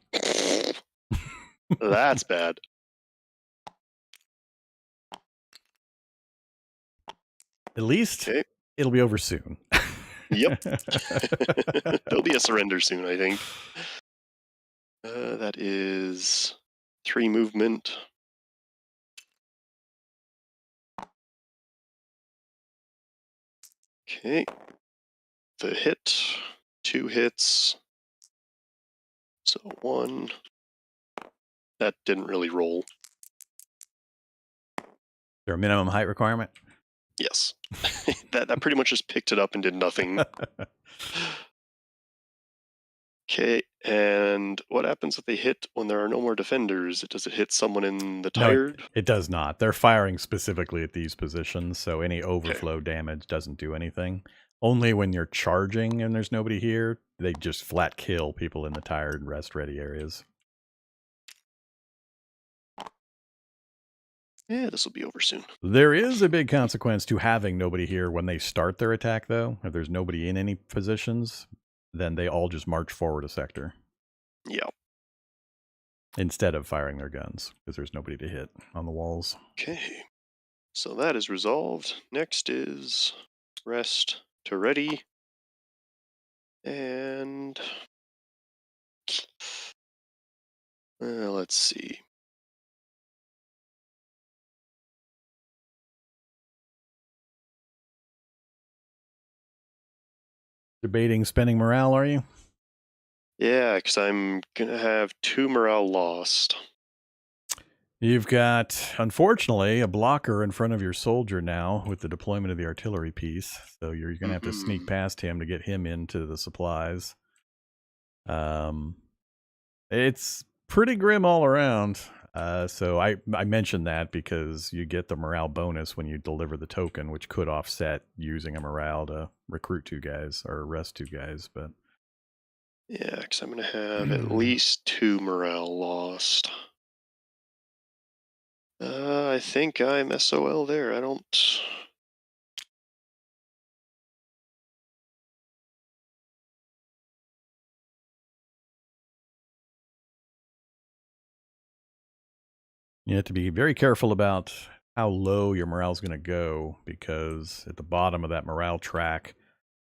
That's bad. At least Okay. it'll be over soon. Yep. There'll be a surrender soon, I think. That is 3 movement. Okay. The hit, 2 hits. So 1. That didn't really roll. Is there a minimum height requirement? Yes. that pretty much just picked it up and did nothing. Okay, and what happens if they hit when there are no more defenders? Does it hit someone in the No, tired? it does not. They're firing specifically at these positions, so any Okay. overflow damage doesn't do anything. Only when you're charging and there's nobody here, they just flat kill people in the tired and rest ready areas. Yeah, this will be over soon. There is a big consequence to having nobody here when they start their attack, though. If there's nobody in any positions, then they all just march forward a sector Yeah. instead of firing their guns because there's nobody to hit on the walls. Okay. So that is resolved. Next is rest to ready. And let's see. Debating spending morale, are you? Yeah, because I'm going to have 2 morale lost. You've got, unfortunately, a blocker in front of your soldier now with the deployment of the artillery piece. So you're going to have to sneak past him to get him into the supplies. It's pretty grim all around. So I mentioned that because you get the morale bonus when you deliver the token, which could offset using a morale to recruit 2 guys or arrest 2 guys. But Yeah, because I'm going to have at least 2 morale lost. I think I'm SOL there. I don't... you have to be very careful about how low your morale is going to go because at the bottom of that morale track,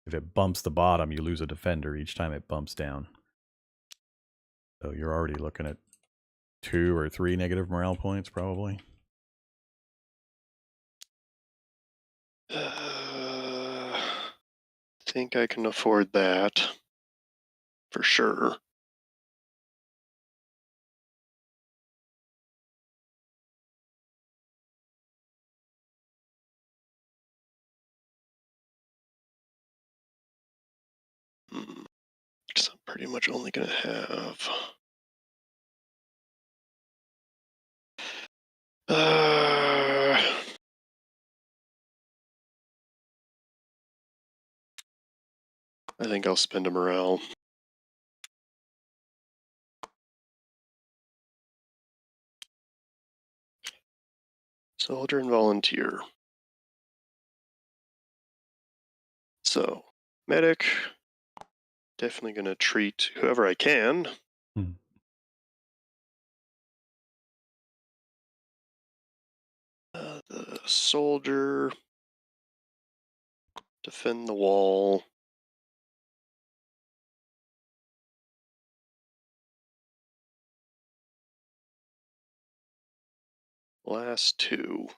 if it bumps the bottom, you lose a defender each time it bumps down. So you're already looking at 2 or 3 negative morale points, probably. I think I can afford that. For sure. Because I'm pretty much only going to have... I think I'll spend a morale. Soldier and volunteer. So, medic. Definitely going to treat whoever I can. Hmm. The soldier. Defend the wall. Last two.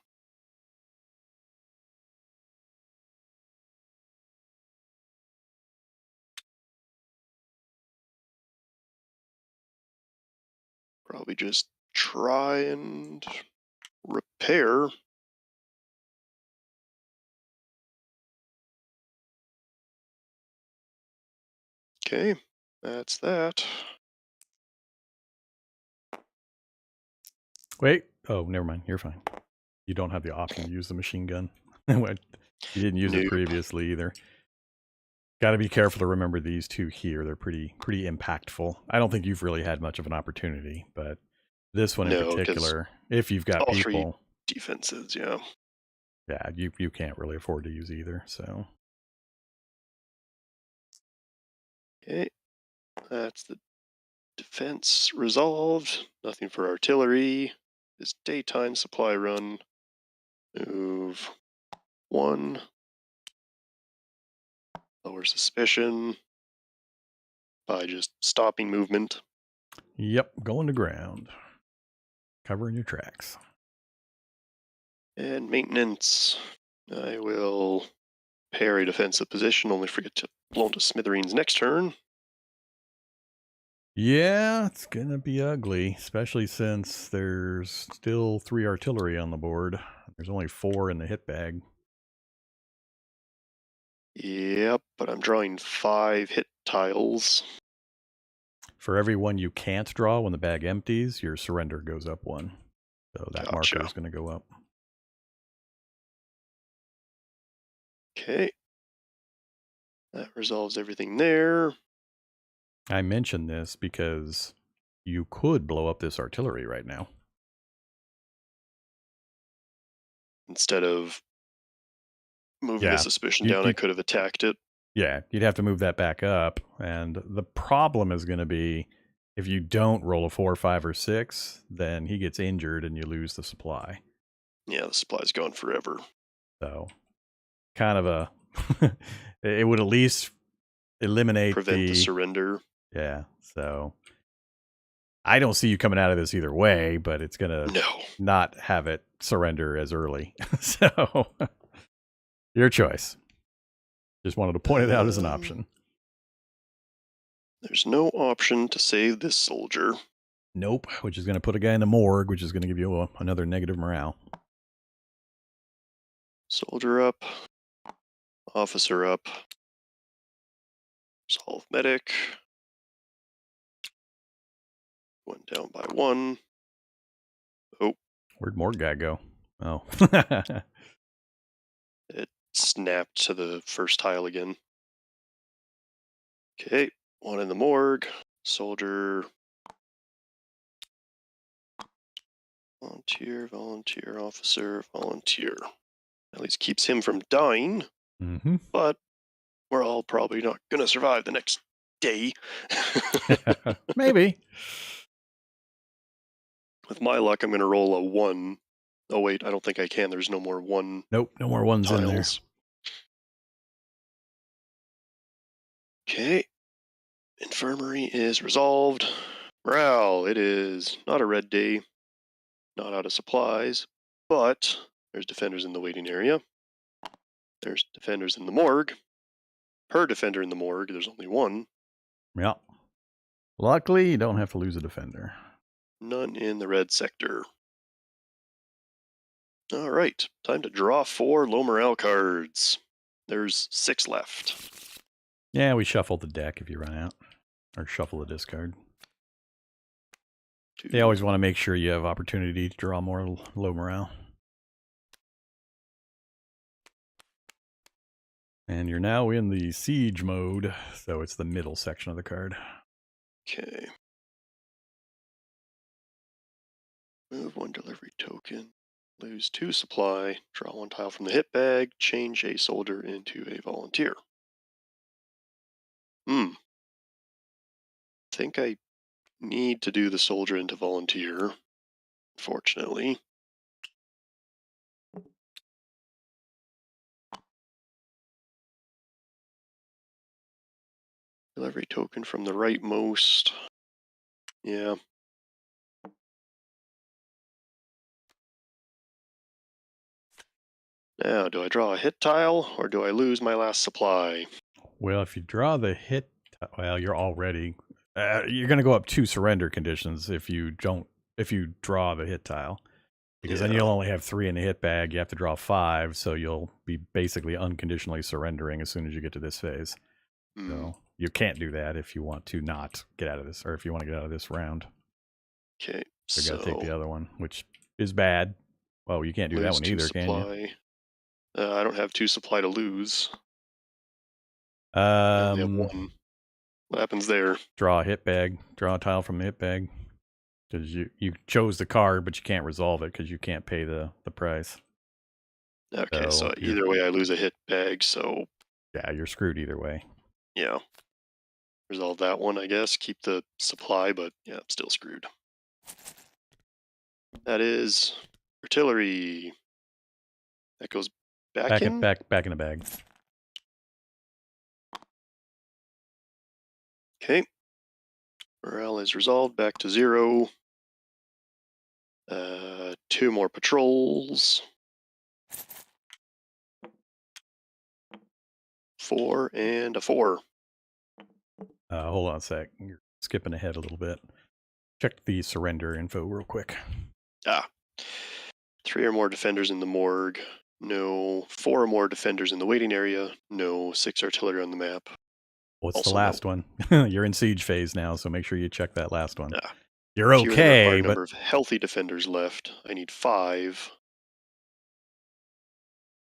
Probably just try and repair. Okay, that's that. Wait. Oh, never mind. You're fine. You don't have the option to use the machine gun. You didn't use it Nope. previously either. Got to be careful to remember these two here. They're pretty impactful. I don't think you've really had much of an opportunity, but this one in No, because particular, if you've got all three people, defenses, yeah. yeah, you can't really afford to use either. So Okay, that's the defense resolved. Nothing for artillery. This daytime supply run. Move one. Lower suspicion by just stopping movement. yep, going to ground, covering your tracks. And maintenance. I will parry defensive position, only forget to blow into smithereens next turn. Yeah, it's gonna be ugly, especially since there's still 3 artillery on the board. There's only 4 in the hit bag. Yep, but I'm drawing 5 hit tiles. For every one you can't draw when the bag empties, your surrender goes up 1. So that marker Gotcha. is going to go up. Okay. That resolves everything there. I mention this because you could blow up this artillery right now. Instead of moving the Yeah, suspicion you, down, I you, could have attacked it. yeah, you'd have to move that back up. And the problem is going to be if you don't roll a 4, 5, or 6, then he gets injured and you lose the supply. Yeah, the supply's gone forever. So kind of a, it would at least eliminate Prevent the the, surrender. yeah, so I don't see you coming out of this either way, but it's going to No. not have it surrender as early. So your choice. Just wanted to point it out as an option. There's no option to save this soldier. Nope, which is going to put a guy in the morgue, which is going to give you another negative morale. Soldier up. Officer up. Solve medic. Went down by 1. Oh. Where'd morgue guy go? Oh. It snapped to the first tile again. Okay, 1 in the morgue. Soldier. Volunteer, volunteer, officer, volunteer. At least keeps him from dying. Mm-hmm. But we're all probably not going to survive the next day. Maybe. With my luck, I'm going to roll a 1. Oh, wait, I don't think I can. There's no more 1 Nope, no more ones in there. tiles. Okay. Infirmary is resolved. Morale, it is not a red day. Not out of supplies. But there's defenders in the waiting area. There's defenders in the morgue. Per defender in the morgue, there's only 1. Yeah. Luckily, you don't have to lose a defender. None in the red sector. All right, time to draw 4 low morale cards. There's 6 left. Yeah, we shuffle the deck if you run out. Or shuffle the discard. 2. They always want to make sure you have opportunity to draw more low morale. And you're now in the siege mode, so it's the middle section of the card. Okay. Move 1 delivery token. Lose 2 supply. Draw 1 tile from the hit bag. Change a soldier into a volunteer. Think I need to do the soldier into volunteer, unfortunately. Kill every token from the rightmost. Yeah. Now, do I draw a hit tile or do I lose my last supply? Well, if you draw the hit, well, you're already you're going to go up 2 surrender conditions if you draw the hit tile, because then Yeah. you'll only have 3 in the hit bag. You have to draw 5, so you'll be basically unconditionally surrendering as soon as you get to this phase. Mm, So you can't do that if you want to not get out of this, or if you want to get out of this round. okay, You got to take the so other one, which is bad. Well, you can't do that lose one 2 either, can you? supply. I don't have 2 supply to lose. I only have Um, 1. What happens there? Draw a hit bag. Draw a tile from the hit bag. Because you chose the card, but you can't resolve it because you can't pay the price. Okay, So so you're either way I lose a hit bag, so you're screwed either way. yeah. Resolve that one, I guess. Keep the supply, but yeah, I'm still screwed. That is artillery. That goes back in. Back in the bag. Okay. Morale is resolved back to 0. 2 more patrols. 4 and a 4. Hold on a sec. You're skipping ahead a little bit. Check the surrender info real quick. 3 or more defenders in the morgue. No. 4 or more defenders in the waiting area. No. 6 artillery on the map. What's the Also no. last one? You're in siege phase now, so make sure you check that last one. Ah, You're fewer than okay, required but number of healthy defenders left. I need 5.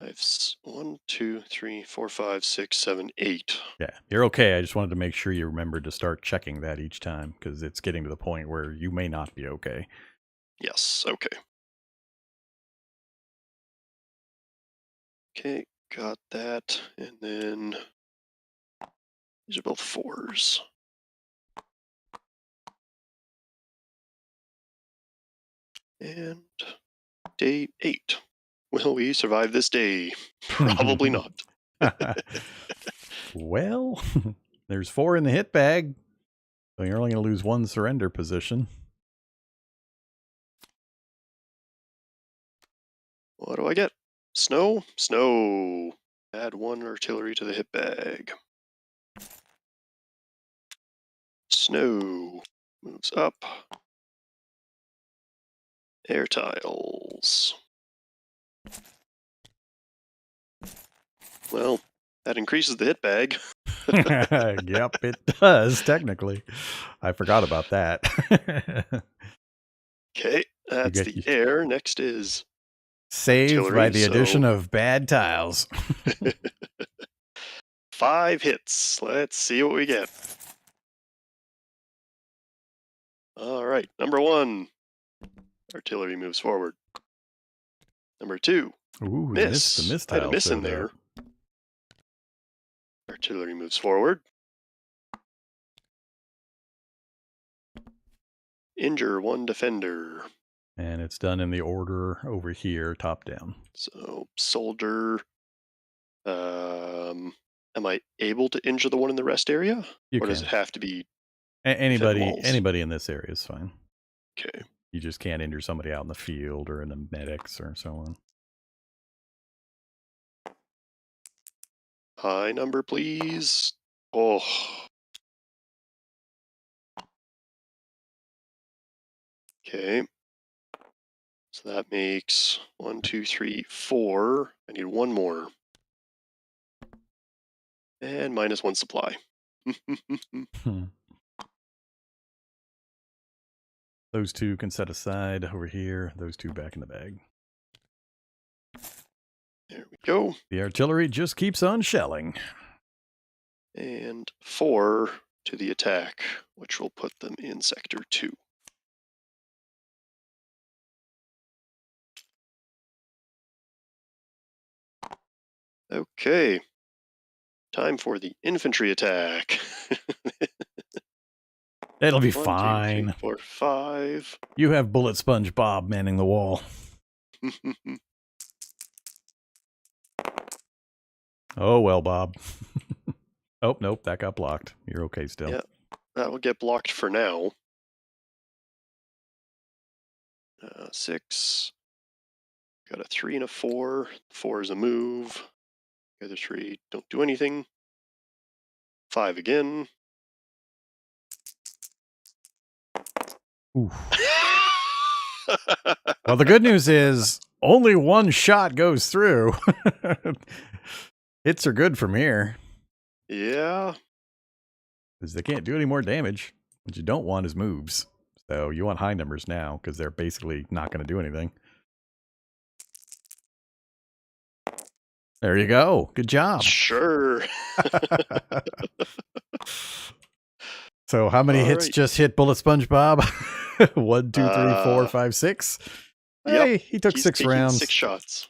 I have 1, 2, 3, 4, 5, 6, 7, 8. yeah, you're okay. I just wanted to make sure you remembered to start checking that each time because it's getting to the point where you may not be okay. Yes, okay. Okay, got that. And then these are both 4s. And day 8. Will we survive this day? Probably not. Well, there's 4 in the hit bag, so you're only going to lose 1 surrender position. What do I get? Snow? Snow. Add 1 artillery to the hit bag. Snow moves up. Air tiles. Well, that increases the hit bag. Yep, it does, technically. I forgot about that. Okay, that's get the air. Next is saved by artillery. the addition of bad tiles. 5 hits. Let's see what we get. All right, number 1. Artillery moves forward. Number 2. Ooh, Miss. the miss I had a tile miss in showed there. up. Artillery moves forward. Injure 1 defender. And it's done in the order over here, top down. So, soldier. Am I able to injure the one in the rest area? You Or does can. it have to be defend Anybody walls? in this area is fine. Okay. You just can't injure somebody out in the field or in the medics or so on. High number, please. Oh. Okay. So that makes 1, 2, 3, 4. I need 1 more. And minus 1 supply. Those 2 can set aside over here. Those 2 back in the bag. There we go. The artillery just keeps on shelling. And 4 to the attack, which will put them in sector 2. Okay. Time for the infantry attack. It'll be 1, 2, 3, fine. 4, 5. You have Bullet Sponge Bob manning the wall. Oh, well, Bob. Oh, nope, that got blocked. You're okay still. Yeah, that will get blocked for now. 6. Got a 3 and a 4. 4 is a move. The other 3 don't do anything. 5 again. Oof. Well, the good news is only one shot goes through. Hits are good from here. Yeah. Because they can't do any more damage. What you don't want is moves. So you want high numbers now, because they're basically not going to do anything. There you go. Good job. Sure. So how many All hits right. just hit Bullet Sponge Bob? 1, 2, 3, 4, 5, 6. Yep. Hey, he took He's 6 taking rounds. 6 shots.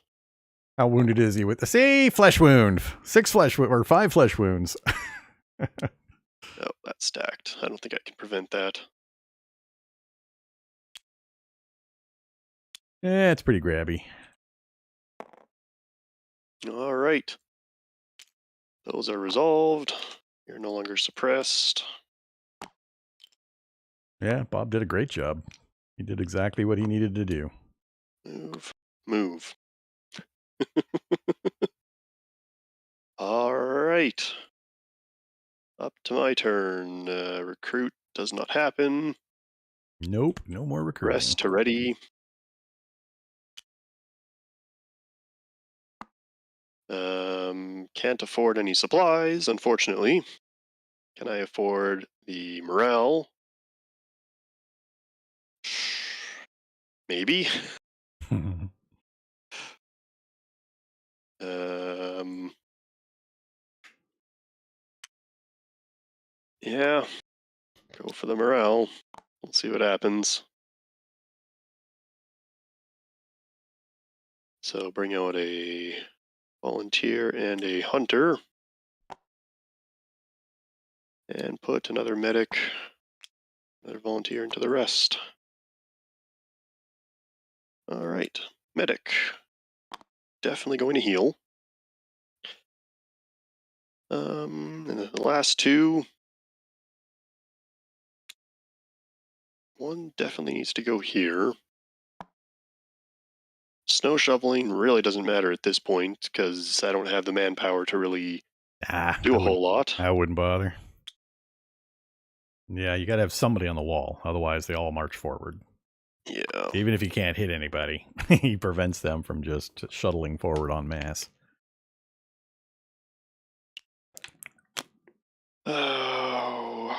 How wounded is he with the flesh wound? 6 flesh or 5 flesh wounds. Oh, that's stacked. I don't think I can prevent that. It's pretty grabby. All right. Those are resolved. You're no longer suppressed. Yeah, Bob did a great job. He did exactly what he needed to do. Move. Move. All right. Up to my turn. Recruit does not happen. Nope, no more recruiting. Rest to ready. Can't afford any supplies, unfortunately. Can I afford the morale? Maybe. Yeah. Go for the morale. We'll see what happens. So bring out a volunteer and a hunter. And put another medic, another volunteer into the rest. All right, medic. Definitely going to heal. And the last 2. One definitely needs to go here. Snow shoveling really doesn't matter at this point because I don't have the manpower to really do a whole lot. I wouldn't bother. Yeah, you got to have somebody on the wall. Otherwise, they all march forward. Yeah. Even if he can't hit anybody, he prevents them from just shuttling forward en masse. Oh.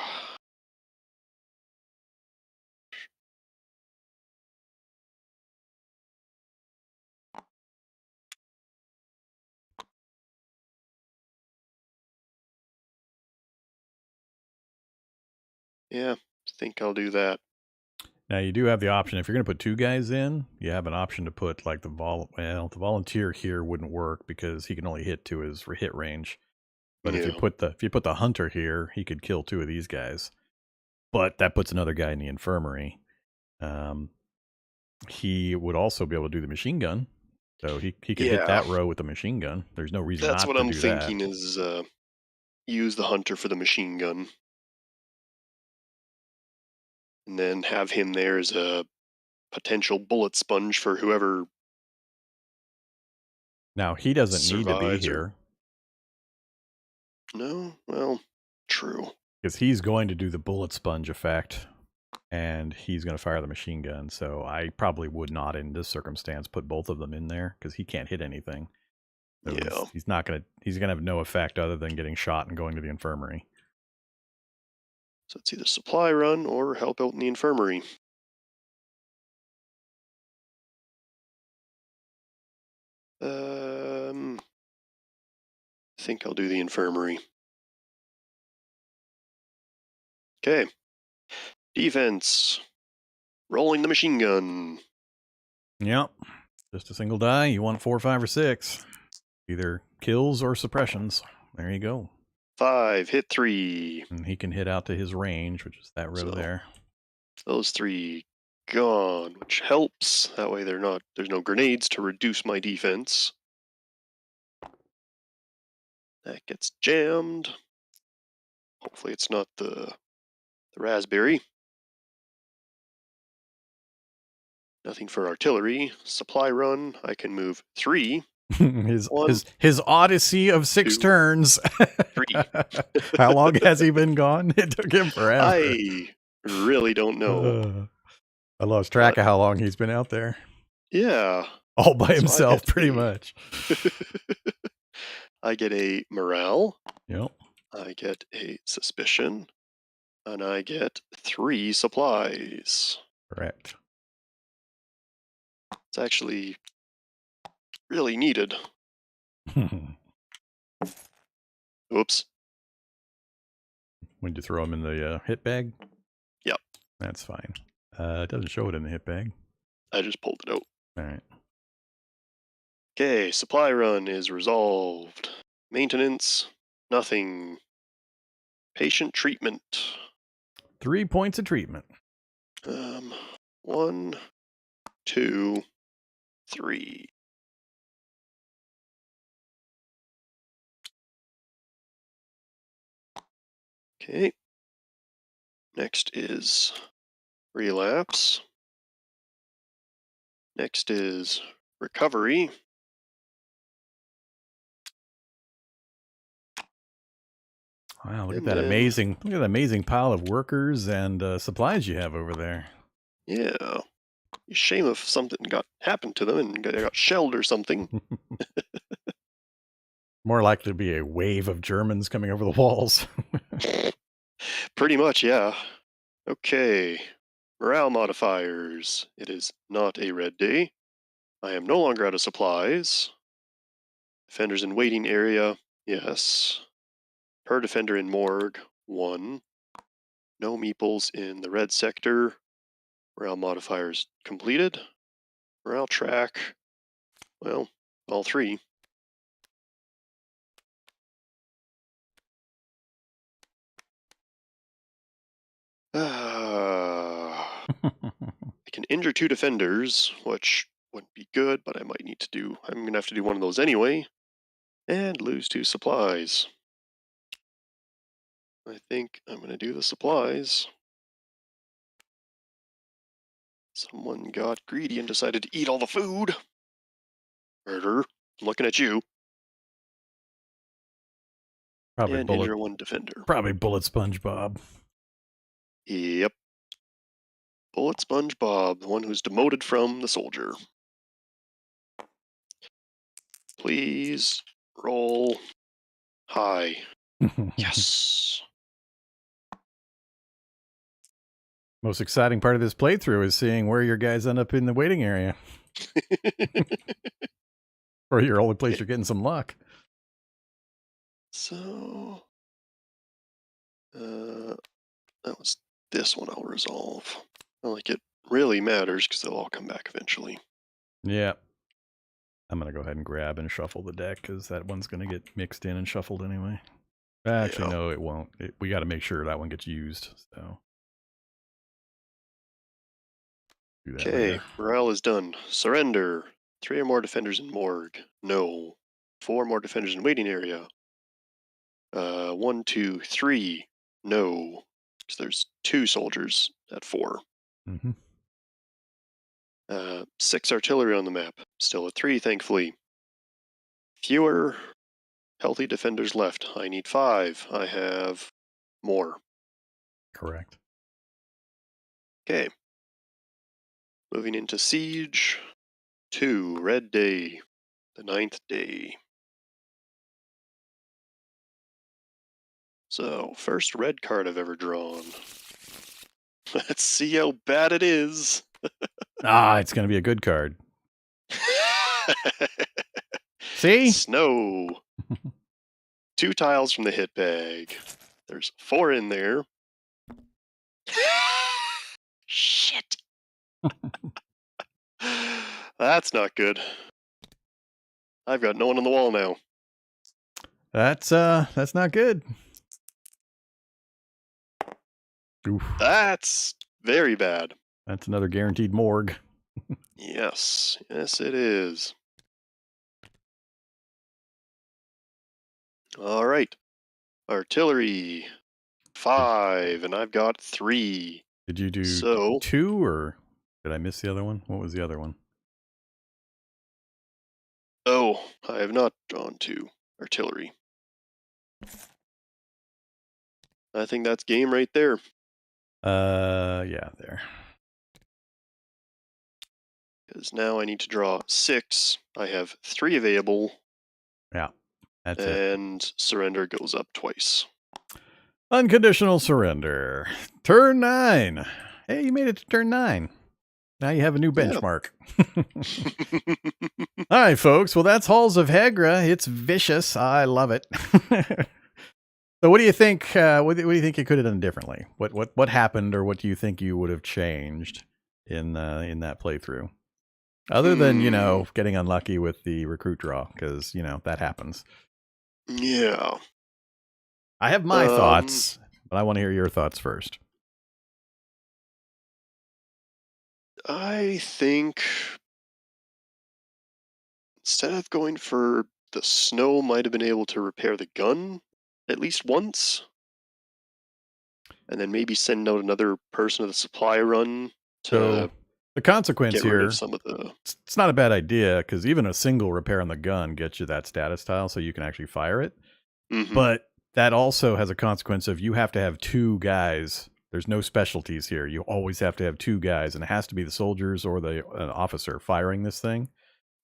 Yeah, I think I'll do that. Now you do have the option if you're going to put 2 guys in. You have an option to put like the volunteer here wouldn't work because he can only hit to his hit range. But if you put the hunter here, he could kill 2 of these guys. But that puts another guy in the infirmary. He would also be able to do the machine gun. So he could hit that row with the machine gun. There's no reason That's not what to I'm do thinking that. is use the hunter for the machine gun. And then have him there as a potential bullet sponge for whoever. Now he doesn't need to be Survives here. No? Well, true. Because he's going to do the bullet sponge effect. And he's going to fire the machine gun. So I probably would not, in this circumstance, put both of them in there because he can't hit anything. So Yeah. he's not going to. He's going to have no effect other than getting shot and going to the infirmary. So it's either supply run or help out in the infirmary. I think I'll do the infirmary. Okay. Defense. Rolling the machine gun. Yep. Just a single die. You want 4, 5, or 6. Either kills or suppressions. There you go. 5, hit 3. And he can hit out to his range, which is that row So, there. Those 3 gone, which helps. That way there's no grenades to reduce my defense. That gets jammed. Hopefully it's not the raspberry. Nothing for artillery. Supply run, I can move 3. his odyssey of 6 2, turns. 3. How long has he been gone? It took him forever. I really don't know. I lost track of how long he's been out there. Yeah. All by himself, pretty much. I get a morale. Yep. I get a suspicion. And I get 3 supplies. Correct. It's actually really needed. Oops. When you throw him in the hit bag? Yep. That's fine. It doesn't show it in the hit bag. I just pulled it out. All right. Okay, supply run is resolved. Maintenance, nothing. Patient treatment. 3 points of treatment. 1, 2, 3. Okay. Next is relapse. Next is recovery. Wow, look at that amazing pile of workers and supplies you have over there. Yeah. Shame if something happened to them and got shelled or something. More likely to be a wave of Germans coming over the walls. Pretty much, yeah. Okay. Morale modifiers. It is not a red day. I am no longer out of supplies. Defenders in waiting area. Yes. Per defender in morgue. 1. No meeples in the red sector. Morale modifiers completed. Morale track. Well, all 3. I can injure 2 defenders, which wouldn't be good, but I'm going to have to do one of those anyway. And lose 2 supplies. I think I'm going to do the supplies. Someone got greedy and decided to eat all the food. Murder. I'm looking at you. Probably and injure 1 defender. Probably Bullet SpongeBob. Yep. Bullet SpongeBob, the one who's demoted from the soldier. Please roll high. Yes. Most exciting part of this playthrough is seeing where your guys end up in the waiting area. Or your only place you're getting some luck. So, that was this one I'll resolve. Not like it really matters because they'll all come back eventually. Yeah. I'm going to go ahead and grab and shuffle the deck because that one's going to get mixed in and shuffled anyway. Actually, no, it won't. We got to make sure that one gets used. So. Okay, morale is done. Surrender. 3 or more defenders in morgue. No. 4 more defenders in waiting area. 1, 2, 3. No. Because there's 2 soldiers at 4. 6 artillery on the map. Still at 3, thankfully. Fewer healthy defenders left. I need 5. I have more. Correct. Okay. Moving into siege. 2, red day. The 9th day. So, first red card I've ever drawn. Let's see how bad it is. It's going to be a good card. See? Snow. 2 tiles from the hit bag. There's 4 in there. Shit. That's not good. I've got no one on the wall now. That's not good. Oof. That's very bad. That's another guaranteed morgue. Yes, yes, it is. All right, artillery 5, and I've got 3. Did you do So, 2 or did I miss the other one? What was the other one? oh, I have not gone to artillery. I think that's game right there. Yeah, there. Because now I need to draw 6. I have 3 available. Yeah, that's it. And surrender goes up twice. Unconditional surrender. Turn 9. Hey, you made it to turn 9. Now you have a new benchmark. All right, folks. Well, that's Halls of Hegra. It's vicious. I love it. So, what do you think? What do you think you could have done differently? What happened, or what do you think you would have changed in that playthrough? Other than getting unlucky with the recruit draw, because that happens. Yeah. I have my thoughts, but I want to hear your thoughts first. I think instead of going for the snow, might have been able to repair the gun at least once. And then maybe send out another person to the supply run So to the consequence get rid here, of some of the... it's not a bad idea, because even a single repair on the gun gets you that status tile, so you can actually fire it. Mhm. But that also has a consequence of you have to have 2 guys. There's no specialties here. You always have to have 2 guys, and it has to be the soldiers or the officer firing this thing.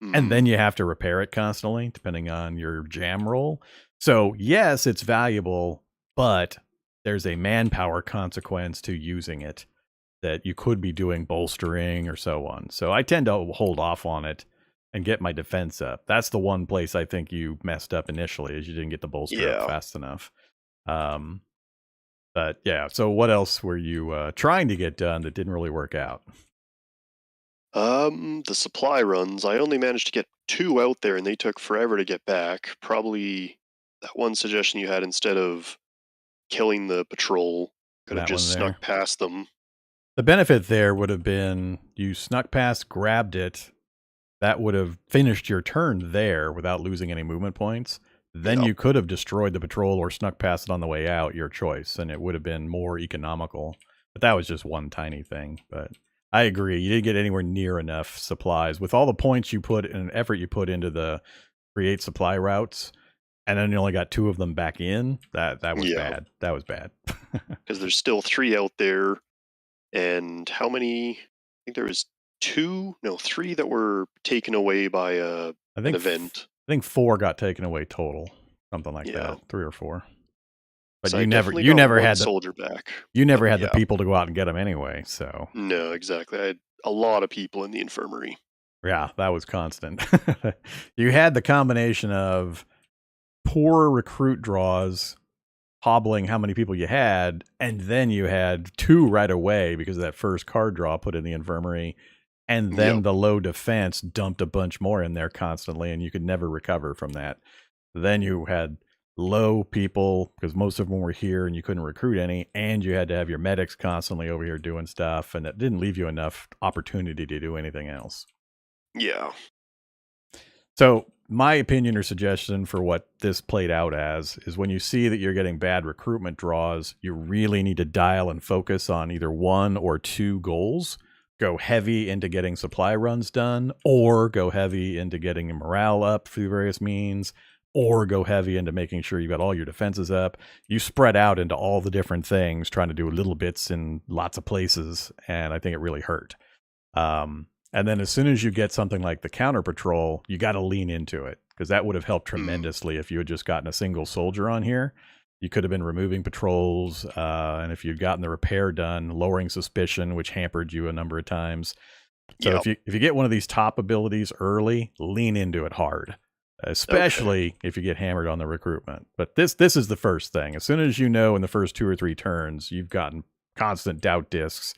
And then you have to repair it constantly, depending on your jam roll. So, yes, it's valuable, but there's a manpower consequence to using it that you could be doing bolstering or so on. So I tend to hold off on it and get my defense up. That's the one place I think you messed up initially, is you didn't get the bolster up fast enough. But yeah, so what else were you trying to get done that didn't really work out? The supply runs, I only managed to get 2 out there, and they took forever to get back. Probably that one suggestion you had, instead of killing the patrol, could have That one just there. snuck past them. The benefit there would have been you snuck past, grabbed it. That would have finished your turn there without losing any movement points. Then you could have destroyed the patrol or snuck past it on the way out, your choice, and it would have been more economical. But that was just one tiny thing. But I agree, you didn't get anywhere near enough supplies. With all the points you put and effort you put into the create supply routes, and then you only got 2 of them back in, that was bad. That was bad. Because there's still 3 out there, and how many? I think there was 3 that were taken away by an event. I think 4 got taken away total, something like that, 3 or 4. But So you I never definitely got one had soldier back. You never had the people to go out and get them anyway, so. No, exactly. I had a lot of people in the infirmary. Yeah, that was constant. You had the combination of poor recruit draws, hobbling how many people you had, and then you had 2 right away because of that first card draw put in the infirmary, and then the low defense dumped a bunch more in there constantly, and you could never recover from that. Then you had low people, because most of them were here and you couldn't recruit any, and you had to have your medics constantly over here doing stuff, and that didn't leave you enough opportunity to do anything else. Yeah. So my opinion or suggestion for what this played out as is, when you see that you're getting bad recruitment draws, you really need to dial and focus on either 1 or 2 goals. Go heavy into getting supply runs done, or go heavy into getting your morale up through various means, or go heavy into making sure you've got all your defenses up. You spread out into all the different things, trying to do little bits in lots of places, and I think it really hurt. And then as soon as you get something like the counter patrol, you got to lean into it, because that would have helped tremendously if you had just gotten a single soldier on here. You could have been removing patrols, and if you'd gotten the repair done, lowering suspicion, which hampered you a number of times. So if you get one of these top abilities early, lean into it hard, especially if you get hammered on the recruitment. But this is the first thing. As soon as you know in the first 2 or 3 turns you've gotten constant doubt discs,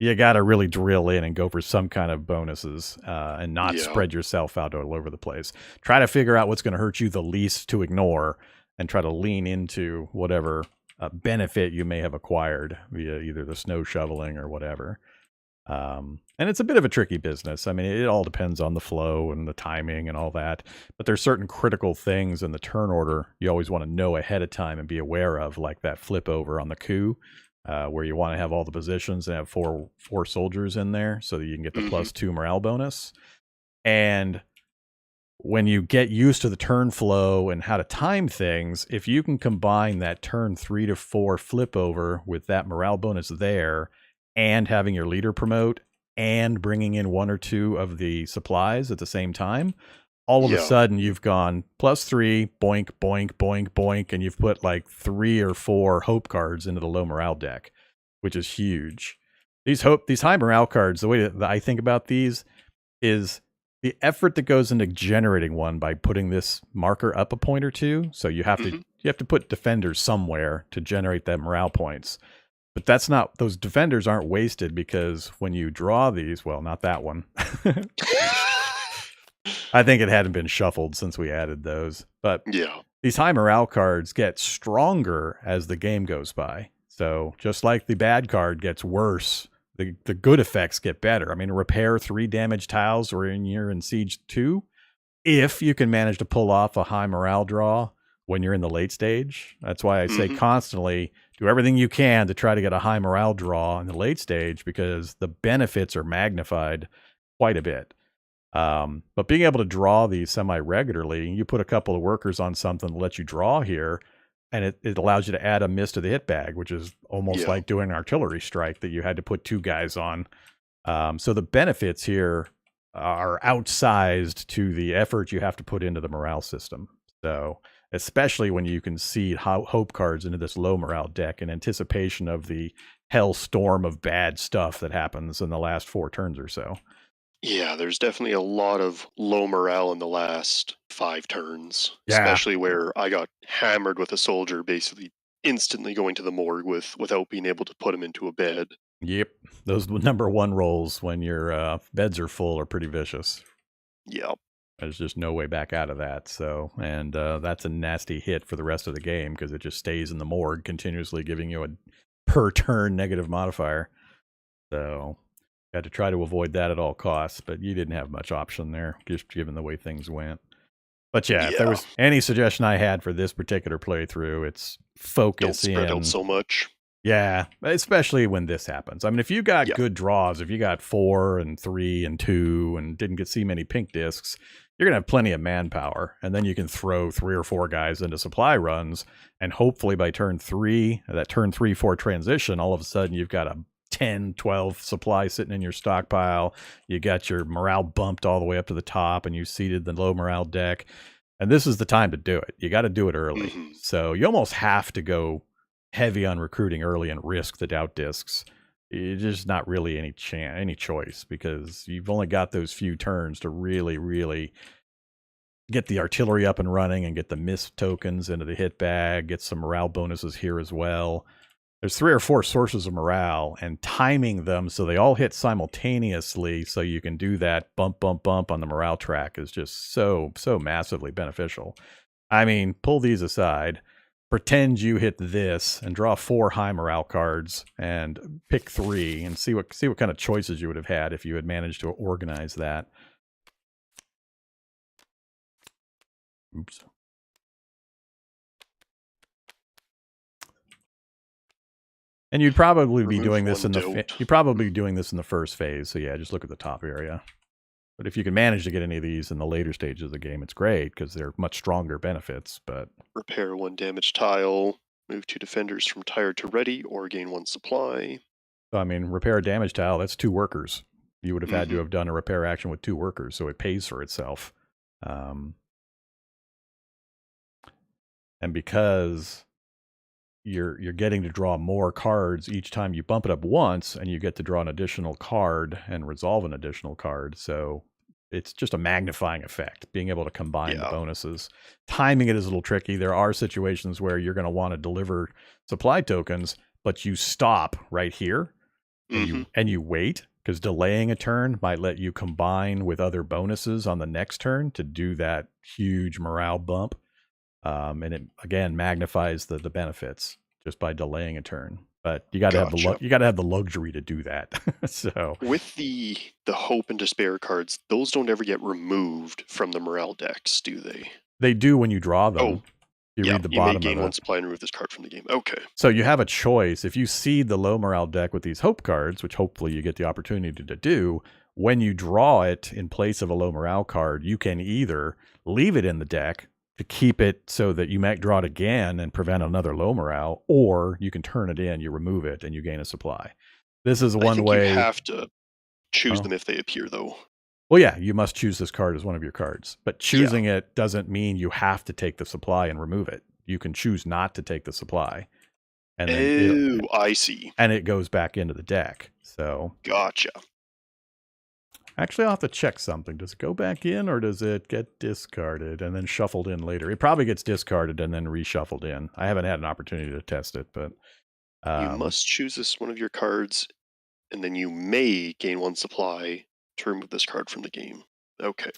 You got to really drill in and go for some kind of bonuses and not Yeah. spread yourself out all over the place. Try to figure out what's going to hurt you the least to ignore and try to lean into whatever benefit you may have acquired via either the snow shoveling or whatever. And it's a bit of a tricky business. I mean, it all depends on the flow and the timing and all that. But there's certain critical things in the turn order you always want to know ahead of time and be aware of, like that flip over on the coup, where you want to have all the positions and have four soldiers in there so that you can get the +2 morale bonus. And when you get used to the turn flow and how to time things, if you can combine that turn 3 to 4 flip over with that morale bonus there and having your leader promote and bringing in 1 or 2 of the supplies at the same time, all of a sudden you've gone +3, boink, boink, boink, boink, and you've put like 3 or 4 hope cards into the low morale deck, which is huge. These high morale cards, the way that I think about these is the effort that goes into generating one by putting this marker up a point or two. So you have to put defenders somewhere to generate that morale points. But that's not, those defenders aren't wasted because when you draw these, well, not that one. I think it hadn't been shuffled since we added those. But these high morale cards get stronger as the game goes by. So just like the bad card gets worse, the good effects get better. I mean, repair 3 damage tiles when you're in Siege 2, if you can manage to pull off a high morale draw when you're in the late stage. That's why I say constantly, do everything you can to try to get a high morale draw in the late stage, because the benefits are magnified quite a bit. But being able to draw these semi-regularly, you put a couple of workers on something to let you draw here, and it allows you to add a miss to the hit bag, which is almost like doing an artillery strike that you had to put 2 guys on. So the benefits here are outsized to the effort you have to put into the morale system. So especially when you can seed hope cards into this low morale deck in anticipation of the hell storm of bad stuff that happens in the last 4 turns or so. Yeah, there's definitely a lot of low morale in the last 5 turns, Yeah. especially where I got hammered with a soldier basically instantly going to the morgue without being able to put him into a bed. Yep. Those number 1 rolls when your beds are full are pretty vicious. Yep. There's just no way back out of that. So, and that's a nasty hit for the rest of the game because it just stays in the morgue, continuously giving you a per turn negative modifier. So, had to try to avoid that at all costs, but you didn't have much option there, just given the way things went. But yeah, if there was any suggestion I had for this particular playthrough, it's focus Don't spread out so much. Yeah, especially when this happens. I mean, if you got good draws, if you got 4 and 3 and 2 and didn't see many pink discs, you're going to have plenty of manpower. And then you can throw 3 or 4 guys into supply runs. And hopefully by turn 3, that turn 3-4 transition, all of a sudden you've got a 10, 12 supply sitting in your stockpile. You got your morale bumped all the way up to the top and you seeded the low morale deck. And this is the time to do it. You got to do it early. So you almost have to go heavy on recruiting early and risk the doubt discs. It's just not really any choice, because you've only got those few turns to really get the artillery up and running and get the miss tokens into the hit bag, get some morale bonuses here as well. There's 3 or 4 sources of morale, and timing them so they all hit simultaneously so you can do that bump on the morale track is just so massively beneficial. I mean, pull these aside, pretend you hit this and draw 4 high morale cards and pick 3 and see what kind of choices you would have had if you had managed to organize that. Oops. And you'd probably be doing this in the first phase. So yeah, just look at the top area. But if you can manage to get any of these in the later stages of the game, it's great because they're much stronger benefits. But repair 1 damaged tile, move 2 defenders from tired to ready, or gain 1 supply. So, I mean, repair a damage tile, that's 2 workers. You would have had to have done a repair action with 2 workers, so it pays for itself. And because you're getting to draw more cards each time you bump it up once, and you get to draw an additional card and resolve an additional card. So it's just a magnifying effect, being able to combine the bonuses. Timing it is a little tricky. There are situations where you're going to want to deliver supply tokens, but you stop right here. Mm-hmm. and you wait, because delaying a turn might let you combine with other bonuses on the next turn to do that huge morale bump. And it again magnifies the benefits just by delaying a turn. But you got to have Gotcha. you got to have the luxury to do that. So With the hope and despair cards, those don't ever get removed from the morale decks, do they? they do when you draw Oh, them. You yeah. read the You may bottom of gain one it. supply and remove this card from the game. Okay. So you have a choice. If you seed the low morale deck with these hope cards, which hopefully you get the opportunity to do, when you draw it in place of a low morale card, you can either leave it in the deck to keep it so that you might draw it again and prevent another low morale, or you can turn it in, you remove it, and you gain a supply. This is I one think you way. have to choose Oh, them if they appear, though. well, yeah, you must choose this card as one of your cards, but Yeah. choosing it doesn't mean you have to take the supply and remove it. You can choose not to take the supply, and then Oh, I see. it goes back into the deck. So Gotcha. actually, I'll have to check something. Does it go back in, or does it get discarded and then shuffled in later? It probably gets discarded and then reshuffled in. I haven't had an opportunity to test it, but You um, must choose this one of your cards, and then you may gain one supply to remove this card from the game. Okay.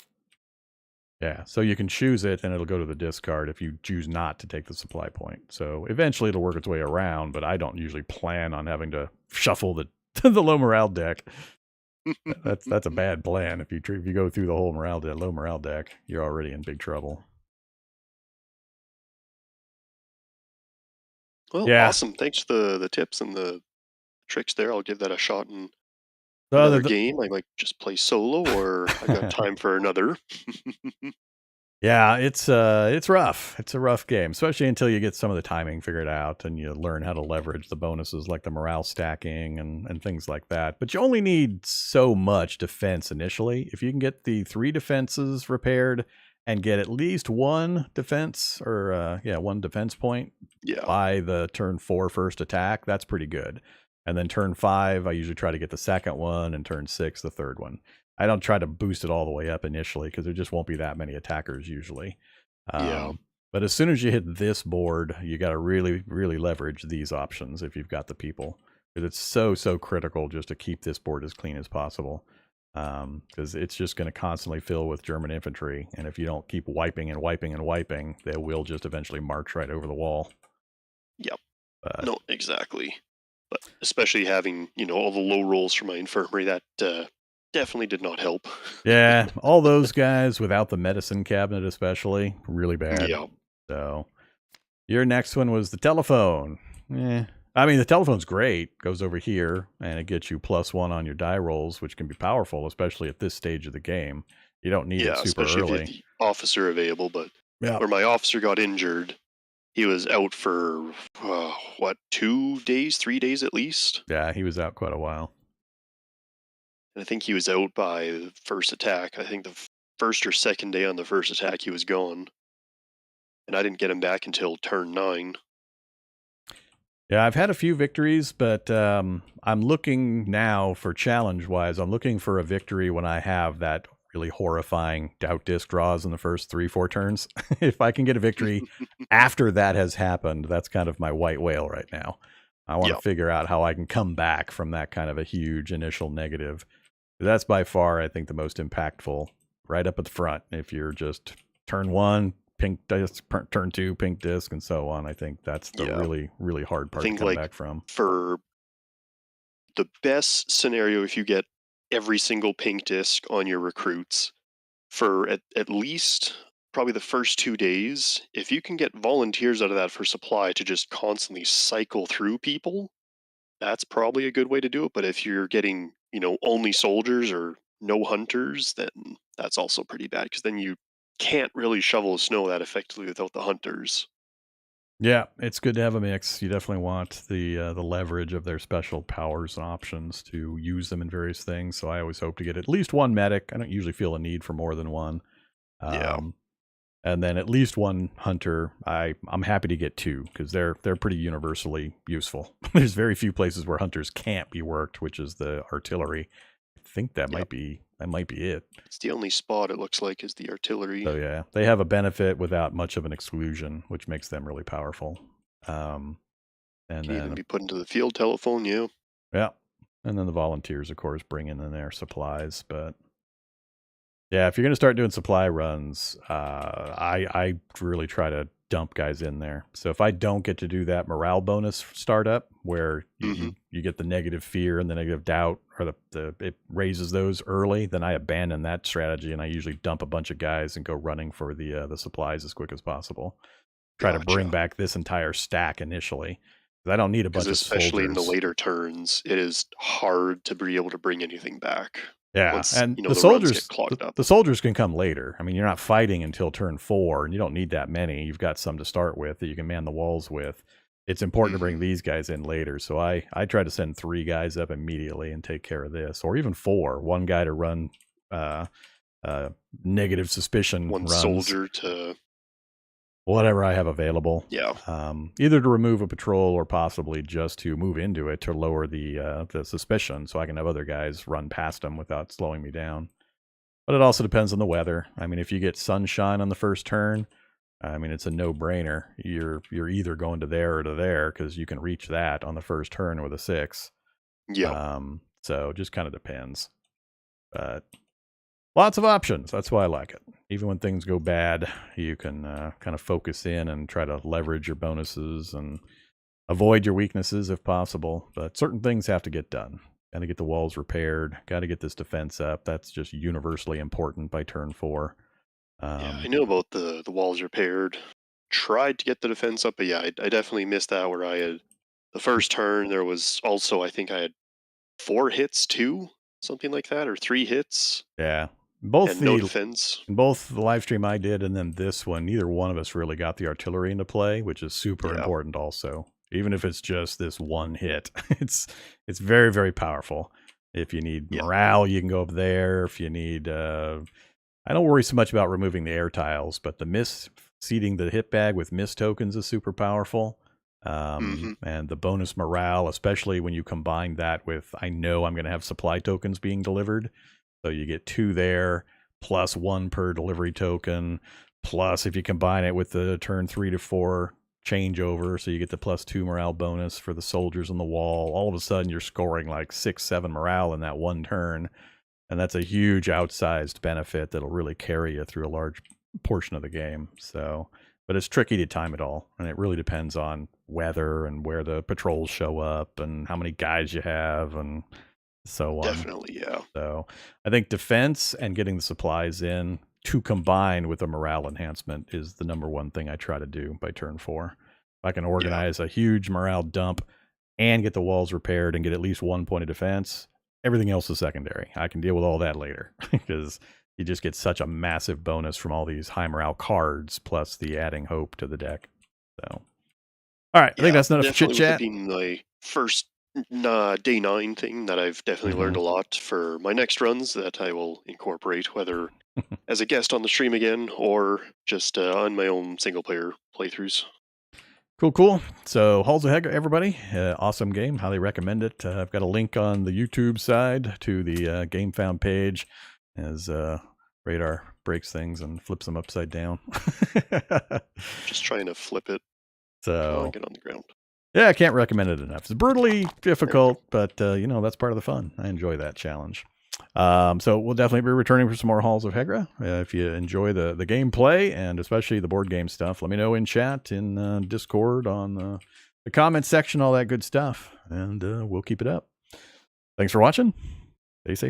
yeah. So you can choose it, and it'll go to the discard if you choose not to take the supply point. So eventually, it'll work its way around. But I don't usually plan on having to shuffle the the low morale deck. That's a bad plan. If you go through the whole low morale deck, you're already in big trouble. Well, Yeah. awesome. Thanks for the tips and the tricks there. I'll give that a shot in So another game. I might just play solo, or I got the time for another. yeah, it's rough. It's a rough game, especially until you get some of the timing figured out and you learn how to leverage the bonuses like the morale stacking and things like that. But you only need so much defense initially. If you can get the 3 defenses repaired and get at least one defense or one defense point Yeah. by the turn 4 first attack, that's pretty good. And then turn 5, I usually try to get the second one, and turn 6, the third one. I don't try to boost it all the way up initially because there just won't be that many attackers usually. Yeah. But as soon as you hit this board, you got to really, really leverage these options if you've got the people. Because it's so critical just to keep this board as clean as possible. Because it's just going to constantly fill with German infantry. And if you don't keep wiping and wiping and wiping, they will just eventually march right over the wall. Yep. But No, exactly. But especially having, all the low rolls for my infirmary, that definitely did not help. yeah, all those guys without the medicine cabinet, especially, really bad. Yeah. So your next one was the telephone. I mean, the telephone's great. Goes over here, and it gets you +1 on your die rolls, which can be powerful, especially at this stage of the game. You don't need it Yeah, super especially if you have early. the officer available. But Yeah. where my officer got injured, he was out for, 2 days, 3 days at least? Yeah, he was out quite a while. And I think he was out by the first attack. I think the first or second day on the first attack, he was gone. And I didn't get him back until turn 9. Yeah, I've had a few victories, but I'm looking now for challenge-wise. I'm looking for a victory when I have that really horrifying doubt disc draws in the first 3-4 turns. If I can get a victory after that has happened, that's kind of my white whale right now. I want to Yep. figure out how I can come back from that kind of a huge initial negative. That's by far, I think, the most impactful right up at the front. If you're just turn 1, pink disc, turn 2, pink disc, and so on. I think that's the Yeah. really, really hard I part to think, come like, back from. for the best scenario, if you get every single pink disc on your recruits, for at least probably the first 2 days, if you can get volunteers out of that for supply to just constantly cycle through people, that's probably a good way to do it. But if you're getting, only soldiers or no hunters, then that's also pretty bad, because then you can't really shovel snow that effectively without the hunters. Yeah, it's good to have a mix. You definitely want the leverage of their special powers and options to use them in various things. So I always hope to get at least one medic. I don't usually feel a need for more than one. Yeah. And then at least one hunter. I'm happy to get 2 because they're pretty universally useful. There's very few places where hunters can't be worked, which is the artillery. I think that Yep. might be it. It's the only spot it looks like is the artillery. So yeah, they have a benefit without much of an exclusion, which makes them really powerful. And Can even then be put into the field telephone, yeah. yeah, And then the volunteers, of course, bring in their supplies. But yeah, if you're going to start doing supply runs, I really try to dump guys in there. So if I don't get to do that morale bonus startup where you get the negative fear and the negative doubt, or it raises those early, then I abandon that strategy and I usually dump a bunch of guys and go running for the supplies as quick as possible. Try to bring back this entire stack initially. I don't need a bunch of soldiers. Especially in the later turns, it is hard to be able to bring anything back. Yeah, once, and the soldiers get clogged up. The soldiers can come later. I mean, you're not fighting until turn 4, and you don't need that many. You've got some to start with that you can man the walls with. It's important to bring these guys in later. So I try to send 3 guys up immediately and take care of this, or even 4. 1 guy to run negative suspicion One runs. soldier to whatever I have available. Yeah. Either to remove a patrol or possibly just to move into it to lower the suspicion so I can have other guys run past them without slowing me down. But it also depends on the weather. I mean, if you get sunshine on the first turn, I mean, it's a no-brainer. You're either going to there or to there because you can reach that on the first turn with a 6. Yeah. So it just kind of depends. But lots of options. That's why I like it. Even when things go bad, you can kind of focus in and try to leverage your bonuses and avoid your weaknesses if possible. But certain things have to get done. Got to get the walls repaired. Got to get this defense up. That's just universally important by turn 4. Yeah, I know about the walls repaired. Tried to get the defense up, but yeah, I definitely missed that where I had the first turn. There was also, I think I had 4 hits too, something like that, or 3 hits. Yeah. And no defense. Both the live stream I did and then this one, neither one of us really got the artillery into play, which is super important also. Even if it's just this one hit, it's very, very powerful. If you need morale, you can go up there. If you need, I don't worry so much about removing the air tiles, but the seeding the hit bag with miss tokens is super powerful. And the bonus morale, especially when you combine that with, I know I'm going to have supply tokens being delivered. So you get 2 there, plus 1 per delivery token, plus if you combine it with the turn 3 to 4 changeover, so you get the +2 morale bonus for the soldiers on the wall. All of a sudden, you're scoring like 6-7 morale in that one turn, and that's a huge outsized benefit that'll really carry you through a large portion of the game. So, but it's tricky to time it all, and it really depends on weather and where the patrols show up and how many guys you have and so on. Definitely, yeah. So I think defense and getting the supplies in to combine with a morale enhancement is the number one thing I try to do by turn 4. If I can organize a huge morale dump and get the walls repaired and get at least 1 point of defense, everything else is secondary. I can deal with all that later because you just get such a massive bonus from all these high morale cards plus the adding hope to the deck. So, all right, I think that's enough chit chat. Being my first day 9 thing that I've definitely learned a lot for my next runs that I will incorporate, whether as a guest on the stream again or just on my own single player playthroughs. Cool. So Halls of Hegra, everybody. Awesome game. Highly recommend it. I've got a link on the YouTube side to the Game Found page as Radar breaks things and flips them upside down. Just trying to flip it. So get on the ground. Yeah, I can't recommend it enough. It's brutally difficult, but that's part of the fun. I enjoy that challenge. So we'll definitely be returning for some more Halls of Hegra. If you enjoy the gameplay and especially the board game stuff, let me know in chat, in Discord, on the comment section, all that good stuff, and we'll keep it up. Thanks for watching. Stay safe.